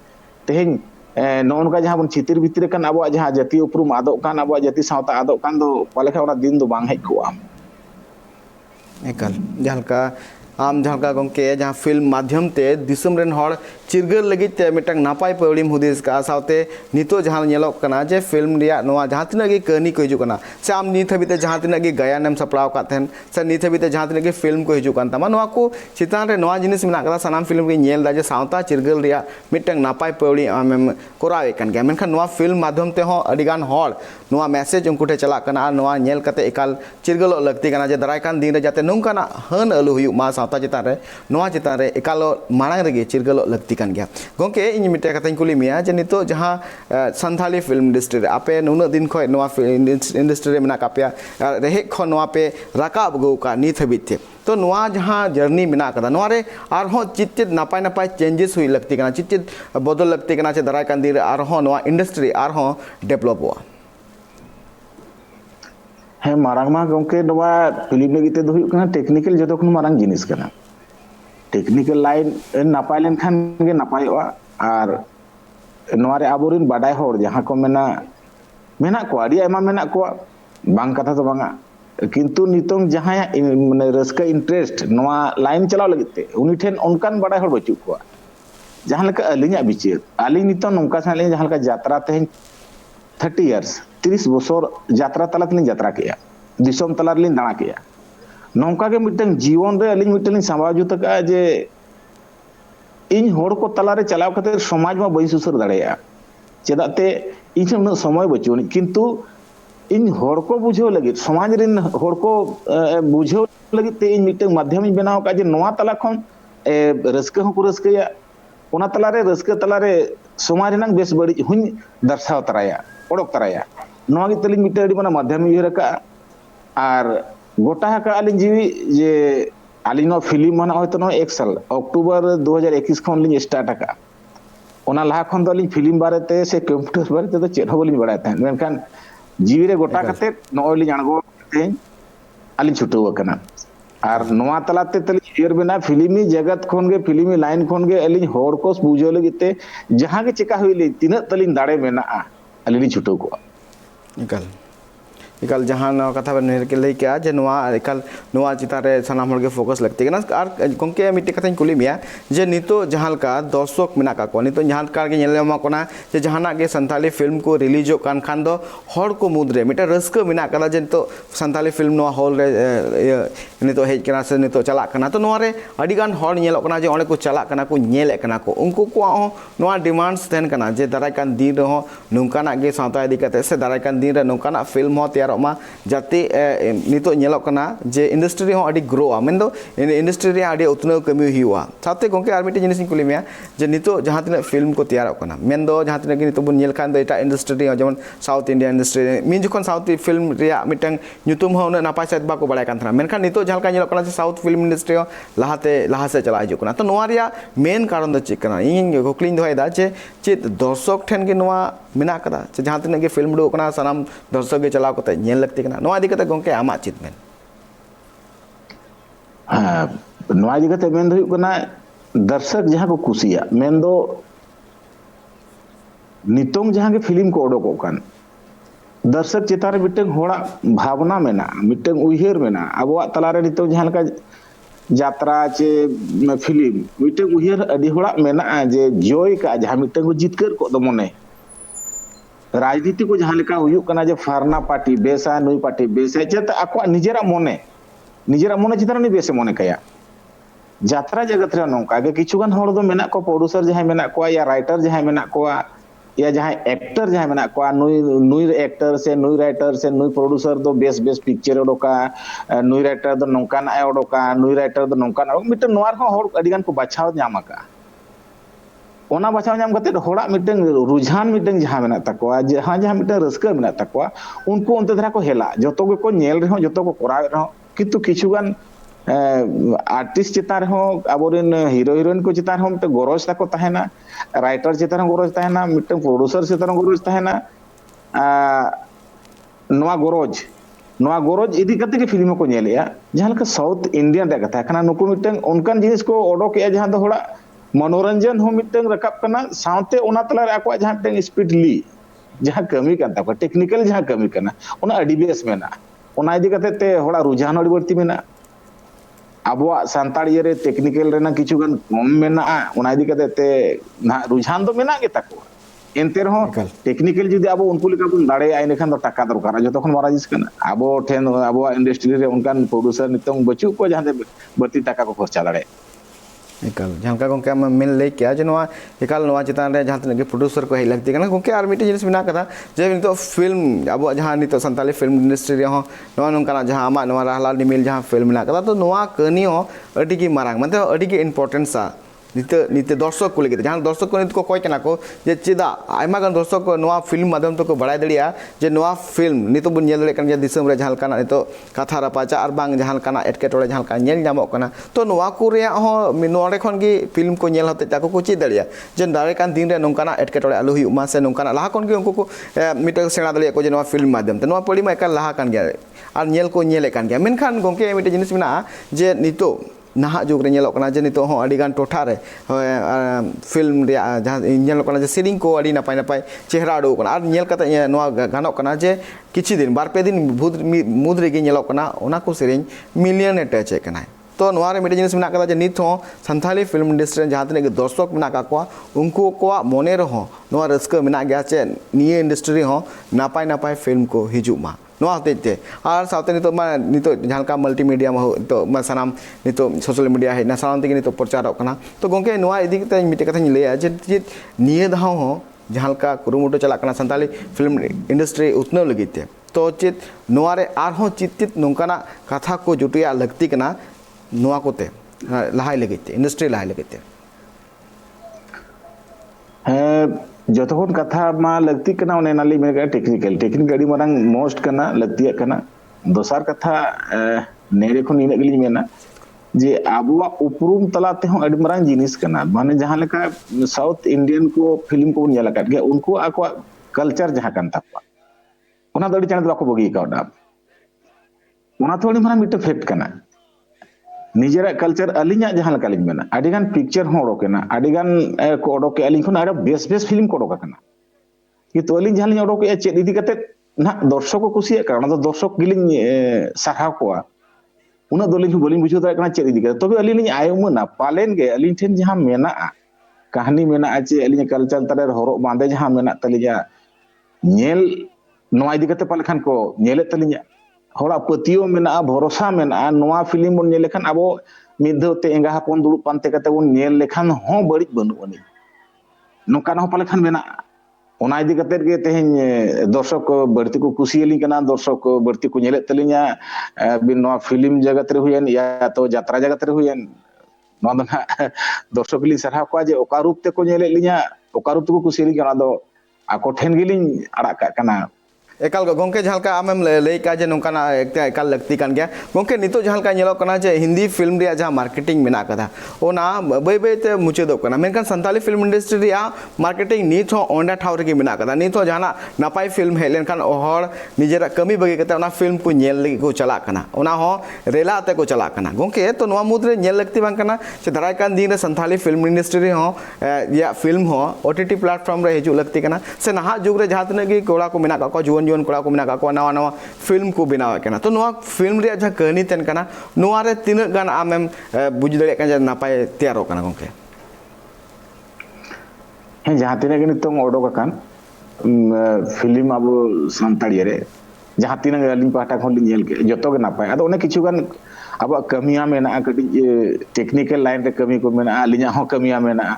तेहें नौनका जहाँ बन चितिर भितर कान अब जहाँ जाति उपरूम आदोग कान अब जाति सावता आदोग कान दो पाले खा दिन दो बांग हेज कोआ एकल जहाँ का आम जहाँ का गंके जहाँ फिल्म माध्यम ते दिसम रेन हर चिरगर लगी ते मिटंग नापाय पौड़ीम हुदिस का साउते नितो जहाँ नेलोक कना जे फिल्म रिया नोआ जहाँ तिना गे कहनी को हिजुक कना से आम नित हबीते जहाँ तिना गे गायन सपड़ाव का तहन से नित हबीते जहाँ तिना गे फिल्म को हिजुक कान तमा नोआ को चितान रे नोआ जिनिस मेना कदा सनाम फिल्म गे नेल दा जे साउता चिरगल रिया मिटंग नापाय पौड़ी आम कोरावे कान गया मेनखान नोआ फिल्म माध्यम ते हो अडिगान हर नोआ मैसेज उनको ठे चला कना आर नोआ नेल कते एकाल चिरगल लगती कना जे दाराय कान दिन रे जाते नोंकाना हन अलु हुयु मा साउता चितान रे नोआ चितान रे एकाल मांग रे गे चिरगल लगती कान गया गोंके इन मिटे कथा कुली मिया जे नितो जहाँ संथाली फिल्म इंडस्ट्री रे आपे नुना दिन खय नोआ इंडस्ट्री रे मेना कापया रेहे खो नोआ पे राकाब गो का नित हबिते तो नोआ जहाँ जर्नी मेना कदा नोआ रे आरहो चित नापाय नापाय चेंजेस हुई लगती कना चित बदल लगती कना से दाराय कान दिन रे आरहो नोआ इंडस्ट्री आरहो डेवलप हुआ है मारांग मा गंके नोआ फिल्म लगिते दो हुयु कना टेक्निकल जतो खन मारांग जिनिस कना टेक्निकल लाइन नापाय लेन खान गे नापायोआ और नोआरे आबोरिन बाडाय होर जहाँ को मेना को आड़ी आयमा मेना को बांग कथा तो बांगा किंतु नितोंग जहाँ माने रस्का इंटरेस्ट नोआ लाइन चलाव लगते उनी ठेन उनकान बाडाय होर बचु को जहाँ लका अलिंगा बिचार आलिंग नितो नोंका साले जहाँ लका यात्रा तेहन 30 इयर्स 30 बछर यात्रा तलातलिन यात्रा किया दिसोम तलारलिन दाणा किया नौका के मिटन जीवन रे अलिंग मिटन संभाव जुत का जे इन होड़ को तलारे चलाव खातिर समाज में बई सुसर दाड़ेया चेदाते इन उन समय बचुन किंतु इन होड़ को बुझो लगी समाज रिन होड़ को बुझो लगी ते इन मिटन माध्यम बनाव का जे नोआ तला खन रस्के हो को रस्केया ओना तलारे रस्के तलारे समाज रिन बेस बड़ी हुन दर्शाव तराया ओडक तराया नोआ गे तलिंग मिटन अडी माना माध्यम इहर का आर गोटा का आलिंग जीवी जे आलिंग नो फिल्म माना होयतो नो 1 साल अक्टूबर 2021 खन लिंग स्टार्ट का ओना लाहा खन दो लिंग फिल्म बारेते से कंप्यूटर बारेते तो चेद होबलिंग बड़ाय था मेनखान जीवी रे गोटा कते नो लिंग अणगो ते आलिंग छुटो कना आर नोआ तलाते तली हियर बिना फिल्मी जगत खन गे फिल्मी लाइन खन गे आलिंग होड़ को बुझो लगिते जहां गे चिका होइले तिना तलिंग दाड़े मेना आलिंग छुटो को इकाल जहाँ नवा कथा बन के लई क्या जे नवा इकाल नवा चितारे सनाम हर के फोकस लगती है ना आर गंके मिट्टी कथा कुली मिया जे नितो जहाँ का दर्शक मेना का को नितो जहाँ का के नेले मा कोना जे जहाना के संथाली फिल्म को रिलीज कान खान दो हर को मुद्रे मिटा रस्क मेना कदा जे नितो संथाली फिल्म नवा हॉल रे नितो हेज कना से नितो चला कना तो नवा रे अडी गान हर नेलो कना जे ओने को चला कना को नेले कना को उनको को नवा डिमांड्स देन कना जे दाराय कान दिन रे नुंकाना गे सावता इदी कते से दाराय कान दिन रे नुंकाना फिल्म हो मा जाते नितो नेलो कना जे इंडस्ट्री हो अडी ग्रो आ मेन दो इंडस्ट्री रे अडी उतनो कमी हुआ साथे गोंके आर मिटे जिनिस कुली मिया जे नितो जहां तिना फिल्म को तैयार कना मेन दो जहां तिना नितो बन नेल खान दो एटा इंडस्ट्री जेमन साउथ इंडिया इंडस्ट्री मिन जखन साउथ फिल्म रे मिटंग न्युतुम हो ना नापाय साथ बाको बडाय कान थना मेनखान नितो जहां का नेलो कना से साउथ फिल्म इंडस्ट्री हो लाहा से चला हिजु कना तो नोआ रिया मेन कारण दो चेक कना इन गोकलिन दोयदा जे चेत दर्शक ठेन के नोआ मेना कदा जे जहां तिना के फिल्म दो कना सनाम दर्शक के चलाव कते नेल लगती कना नोआ दिकते गोंके आमा चित मेन नोआ दिकते मेन दो कना दर्शक जहां को कुसिया मेन दो नितोंग जहां के फिल्म को ओडो को कान दर्शक चितार मिटंग होड़ा भावना मेना मिटंग उइहेर मेना अबवा तलारे नितोंग जहां का यात्रा चे फिल्म मिटंग उइहेर अडी होड़ा मेना जे जॉय का जहां मिटंग को जितकर को दो मने राजनीति को जहां लेका हुयु कना जे फारना पार्टी बेसा नुई पार्टी बेसा चेत आको निजेरा मोने चितार नि बेसे मोने कया यात्रा जगत रे नोंका गे किछुगान होड़ दो मेना को प्रोड्यूसर जहां मेना को या राइटर जहां मेना को या जहां एक्टर जहां मेना को नुई एक्टर से नुई राइटर से नुई प्रोड्यूसर दो बेस पिक्चर ओडोका नुई राइटर दो नोंका ना ओडोका नुई राइटर दो नोंका ना मिटे नोआर हो होड़ अडिगान को बाछाव न्यामाका ओना बाछाव न्याम कते होड़ा मिटंग रुझान मिटंग जहां मेना तकवा जहां मिटंग रस्का मेना तकवा उनको उनते धरा को हेला जतो को नेल रे हो जतो को कोराव रे हो किंतु किछुगान आर्टिस्ट चितार हो अबोरिन हीरो हीरोइन को चितार हो मिटे गरज ताको तहेना राइटर चितार हो गरज तहेना मिटे प्रोड्यूसर चितार हो गरज तहेना नोआ गरज इदी कते के फिल्म को नेलिया जहां का साउथ इंडियन रे कथा खाना नुको मिटे उनकान जिनिस को ओडो के जहां दो होड़ा मनोरंजन हो मिटे रकाब कना साउते ओना तला रे आको जहां मिटे स्पीड ली जहां कमी कान ताको टेक्निकल जहां कमी कना ओना अडी बेस मेना ओना इदी कते ते होड़ा रुझान अडी बढती मेना abuak santar iere teknikal rena kichu gan kom mena ona idi kate te na rujhan do mena ge takwa ente rehon Ekal. teknikal judi abo unku lika bun dare ai nekhan do taka dorkar joto khon mara jis kana abo then abuak industry re unkan producer nitong bachu ko jahan de berti taka ko khorcha dare Ekal, jangan kau gongke am main lay kia je noa ekal noa citan re jahan tinaga producer ko hilak ti kana gongke ar mite jenis bina kata je nito film abu jahan nito santali film industry re ho noa nongkana jahan amak noa rahla nimil jahan film bina kata to noa kani ho adi ki marang mate adi ki importance sa nite दर्शक को लेके जहां दर्शक को नित को कोई कना को जे चेदा आयमा गान दर्शक को नोआ फिल्म माध्यम तो को बड़ाई दड़िया जे नोआ फिल्म नितो बुन नेल लेकन जे दिसम रे जहां काना नितो कथा रपाचा आर बांग जहां काना एटके टोले जहां काना नेल जामो कना तो नोआ को रे हो नोरे खन की फिल्म को नेल होते ताको को चेद दड़िया जे दारे कान दिन रे नोंकाना एटके टोले आलु हुमा से नोंकाना लाहा कोन के उनको को मिटे सेना दड़िया को जे नोआ फिल्म माध्यम ते नोआ पड़ी मा एका लाहा कान गया आर नेल को नेल कान गया मेनखान गोंके मिटे जिनिस बिना जे नितो नाहा जुग रे नेलोक कना जे नितो हो अडी गान टोठा रे फिल्म रे जहां नेलोक कना जे सेरिंग को अडी नापाय नापाय चेहरा अडो कना आर नेल कते नोआ गानोक कना जे किछि दिन बार पे दिन मुद रे गे नेलोक कना ओना को सेरिंग मिलियन टच कना तो नोआ रे मिटे जिनिस मेना कदा जे नित हो संथाली फिल्म इंडस्ट्री जहां तने के दर्शक मेना का को उनको को मोने रे हो नोआ रस्का मेना गया चे निये इंडस्ट्री हो नापाय नापाय फिल्म को हिजुमा नोआ होते और साथ नितो मा नितो जहां का मल्टीमीडिया में तो मा सनाम नितो सोशल मीडिया है ना सानाम ते नितो प्रचार कना तो गोंके नोआ इदी कते मिटे कथा लेया जे निये धाव हो जहां का कुरुमुटो चला कना संताली फिल्म इंडस्ट्री उतनो लगिते तो चित नोआ रे आर हो चित नोंकाना कथा को जुटिया लगती कना नोआ कोते लहाय लगिते इंडस्ट्री लहाय लगिते जतखन कथा मा लगती कना ओने नाली मेगा टेक्निकल अडी मारंग मोस्ट कना लगतिया कना दोसार कथा नेरे खन इन गली मेना जे आबुआ उपरुम तलाते हो अडी मारंग जिनिस कना माने जहां लेका साउथ इंडियन को फिल्म को नेला काट गया उनको आको कल्चर जहां कन तापा ओना दड़ी चैनल बाको बगी कावडा ओना थोड़ी मारंग मिट फैक्ट कना निजेरा कल्चर अलिया जहां लका लिन मेना अडिगान पिक्चर हो ओडोकेना अडिगान को ओडोके अलिन खन आडा बेस फिल्म को ओडोकना कि तो अलिन जहां लिन ओडोके चेद इदी कते ना दर्शक को कुसिया कारण तो दर्शक गिलिन साखा कोआ उना दोलिन बोलिन बुझो दाय कना चेद इदी कते तबे अलिन लिन आयमना पालेन गे अलिन ठेन जहां मेना कहानी मेना आचे अलिन कल्चर तारे हरो बांदे जहां मेना तलिया नेल नोआ इदी कते पाले खान को नेले तलिया हड़ा पतियो मेना भरोसा मेना नोआ फिल्म बन नेल लेखान अब मिधते एंगा हपन दुड़ुब पानते कते बन नेल लेखान हो बड़ी बनु अनि नोकान हो पाले खान मेना ओना इदी कते गे तेहेन दर्शक बर्ती को कुसियली कना दर्शक बर्ती को नेले तलिया बिन नोआ फिल्म जगत रे हुयन या तो यात्रा जगत रे हुयन नोआ दो दर्शक ली सरहा को जे ओका रूप ते को नेले लिया ओका रूप को कुसियली कना दो आको ठेन गिलिन अड़ा का कना एकाल गोंके जहां का आमेम लई का जे नोंकाना एकाल लगती कान गया गोंके नितो जहां का नेलो कना जे हिंदी फिल्म रे जहां मार्केटिंग मेना कदा ओना बई बई ते मुचेदो कना मेनखान संताली फिल्म इंडस्ट्री रे मार्केटिंग नित हो ओंडा ठाव रे मेना कदा नित हो जहां नापाय फिल्म हे लेनखान हर निजेरा कमी बगी कते ओना फिल्म को नेल लगी को चला कना ओना हो रेला ते को चला कना गोंके तो नोआ मुद रे नेल लगती बांग कना से धराय कान दिन रे संताली फिल्म इंडस्ट्री रे हो या फिल्म हो ओटीटी प्लेटफॉर्म रे हिजु लगती कना से नहा जुग रे जहां तने की कोड़ा को मेना का जुवन जुवन कोड़ा को मेना का नवा नवा फिल्म को बनावे कना तो नोआ फिल्म रे जहां कहानी तेन कना नोआ रे तिना गान आमेम बुझ दड़े कना जे नापाय तैयारो कना गोंके हे जहां तिना के नितों ओडोक कान फिल्म अब संताड़ी रे जहां तिना अलिन पाटा खन नेल के जतो के नापाय अदो ओने किछु गान अब कमिया मेना कटी टेक्निकल लाइन रे कमी को मेना अलिया हो कमिया मेना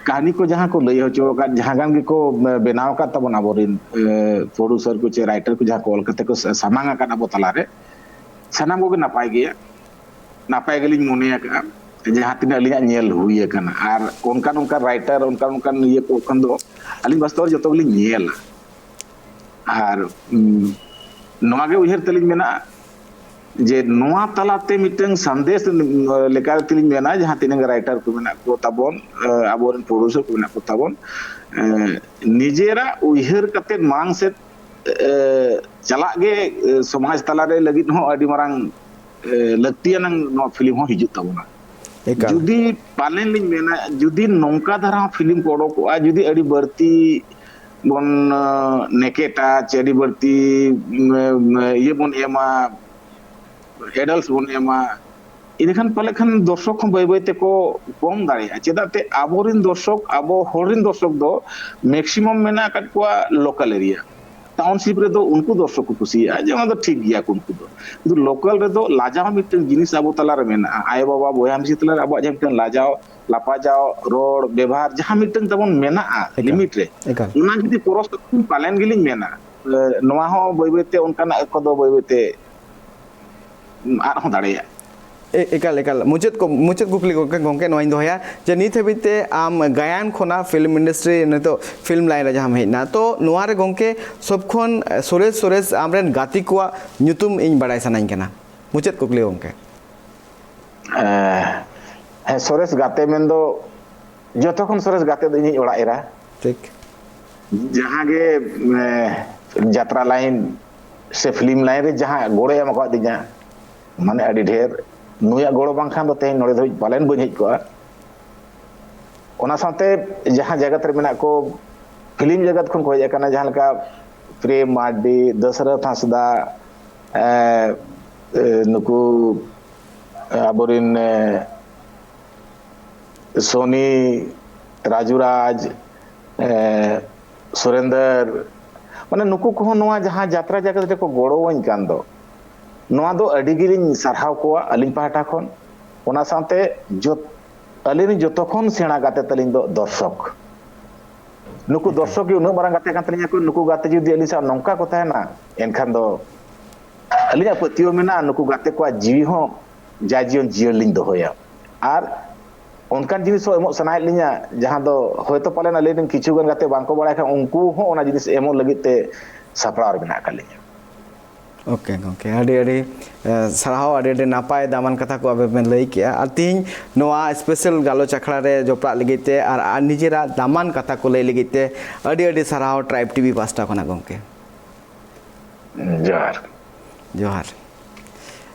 कहानी को जहां को लई होचो का जहां गान को बनाव का तबन आबोरिन प्रोड्यूसर को चे राइटर को जहां कॉल करते को सामांगा का नबो तला रे सनाम को नापाय गया नापाय गलिन मोने का जहां तिना अलिया नेल हुई कना आर उनका राइटर उनका ये को खन दो अलिन वास्तव जतो गलिन नेल आर नोआ गे उहर तलिन मेना जे नोआ तलाते मिटंग संदेश लेकार तिलिन मेना जहां तिना राइटर को मेना को ताबोन आबोरन प्रोड्यूसर को मेना को ताबोन निजेरा उहर कते मांग से चला गे समाज तला रे लगिन हो अडी मारंग लगतियान नो फिल्म हो हिजु ताबोना जुदी पालेन लिन मेना जुदी नोंका धरा फिल्म को ओडको आ जुदी अडी बर्ती बन नेकेटा चेडी बर्ती ये बन एमा एडल्ट बन एमा इनखान पाले खान दर्शक हम बाय बाय ते को कम दाड़े चेदा ते आबोरिन दर्शक आबो होरिन दर्शक दो मैक्सिमम मेना काट को लोकल एरिया टाउनशिप रे दो उनको दर्शक को कुसिया जे दो ठीक गया उनको दो किंतु लोकल रे दो लाजाव मिटन जिनिस आबो तला रे मेना आय बाबा बोया मिसी तला आबो जे मिटन लाजाव लापाजाव रोड व्यवहार जहां मिटन तबन मेना लिमिट रे उना जदी परस पालन गिलिन मेना नवा हो बाय बाय ते उनकाना को दो बाय बाय ते आर हो दाड़े एकाल एकाल मुचाद कुकली गंके नोइन दोया जे नित हबिते आम गायन खोना फिल्म इंडस्ट्री नितो फिल्म लाइन रे हम हेना तो नोआ रे गंके सब खन सोरेस सोरेस आमरेन गाती कोआ ᱧᱩᱛᱩᱢ ᱤᱧ ᱵᱟᱲᱟᱭ ᱥᱟᱱᱟᱧ ᱠᱟᱱᱟ मुचाद कुकली गंके सोरेस गाते में दो जतो खन सोरेस गाते दो इनी ओड़ा एरा ठीक जहां गे यात्रा लाइन से फिल्म लाइन रे जहां गोड़े एम को दिजा माने अडी ढेर नुया गोड़ो बांखान दो तेन नोड़े धोई पालन बन हेज को ओना साथे जहां जगत रे मेना को फिल्म जगत खन को हेज kana जहां लका प्रेम मार्डी दशरथ हांसदा नुकु आबोरिन सोनी राजूराज सुरेंद्र माने नुकु को नोआ जहां यात्रा जगत रे को गोड़ो वइन कान दो नोआ दो अडी गिलिन सरहाव को अलिन पाटा खन ओना साथे जो अलिन जतो खन सेना गाते तलिन दो दर्शक नुकु दर्शक उन मारा गाते कान तलिन को नुकु गाते जुदी अलिन सा नंका को ताहेना एनखान दो अलिन पतियो मेना नुकु गाते को जीवी हो जाजीवन जीवन लिन दोया आर उनकान जिनिस एमो सनाय लिया जहां दो होयतो पालन अलिन किछु गन गाते बांको बड़ा खा उनको हो ओना जिनिस एमो लगिते सपरार बिना कलिया ओके ओके अड़ी अड़ी सराहाव अड़ी अड़ी नापाय दामान कथा को अबे में लई किया और तीन नोआ स्पेशल गालोच अखड़ा रे जोपड़ा लगिते और निजेरा दामान कथा को लई लगिते अड़ी अड़ी सराहाव ट्राइब टीवी पास्टा कोना गंके जोहार जोहार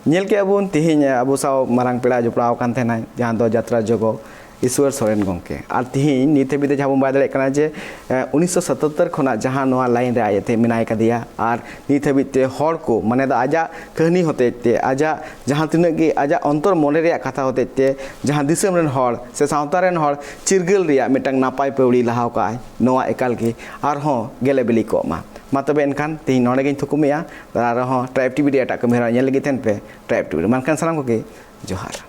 नेल के अबुन तिहिन अबु साव मारांग पेड़ा जोपड़ाव कान थेना जहां दो यात्रा जगो ईश्वर सोरेन गंके और तिहिन निते बिदे जहां बाय दाड़े कना जे 1977 खना जहां नोआ लाइन रे आयते मिनाय कदिया और नित हबिते हर को माने द आजा कहानी होते ते आजा जहां तिना गे आजा अंतर मोने रे कथा होते ते जहां दिसम रेन हर से सावता रेन हर चिरगल रे मिटंग नापाय पेवड़ी लहाव काय नोआ एकाल के आर हो गेले बिली को मा तबे एनखान तिहिन नोडे गिन थुकुमिया आर हो ट्राइब टीवी रे एटा कमेरा नेल लगी तेन पे ट्राइब टीवी मानखान सालाम को के जोहार।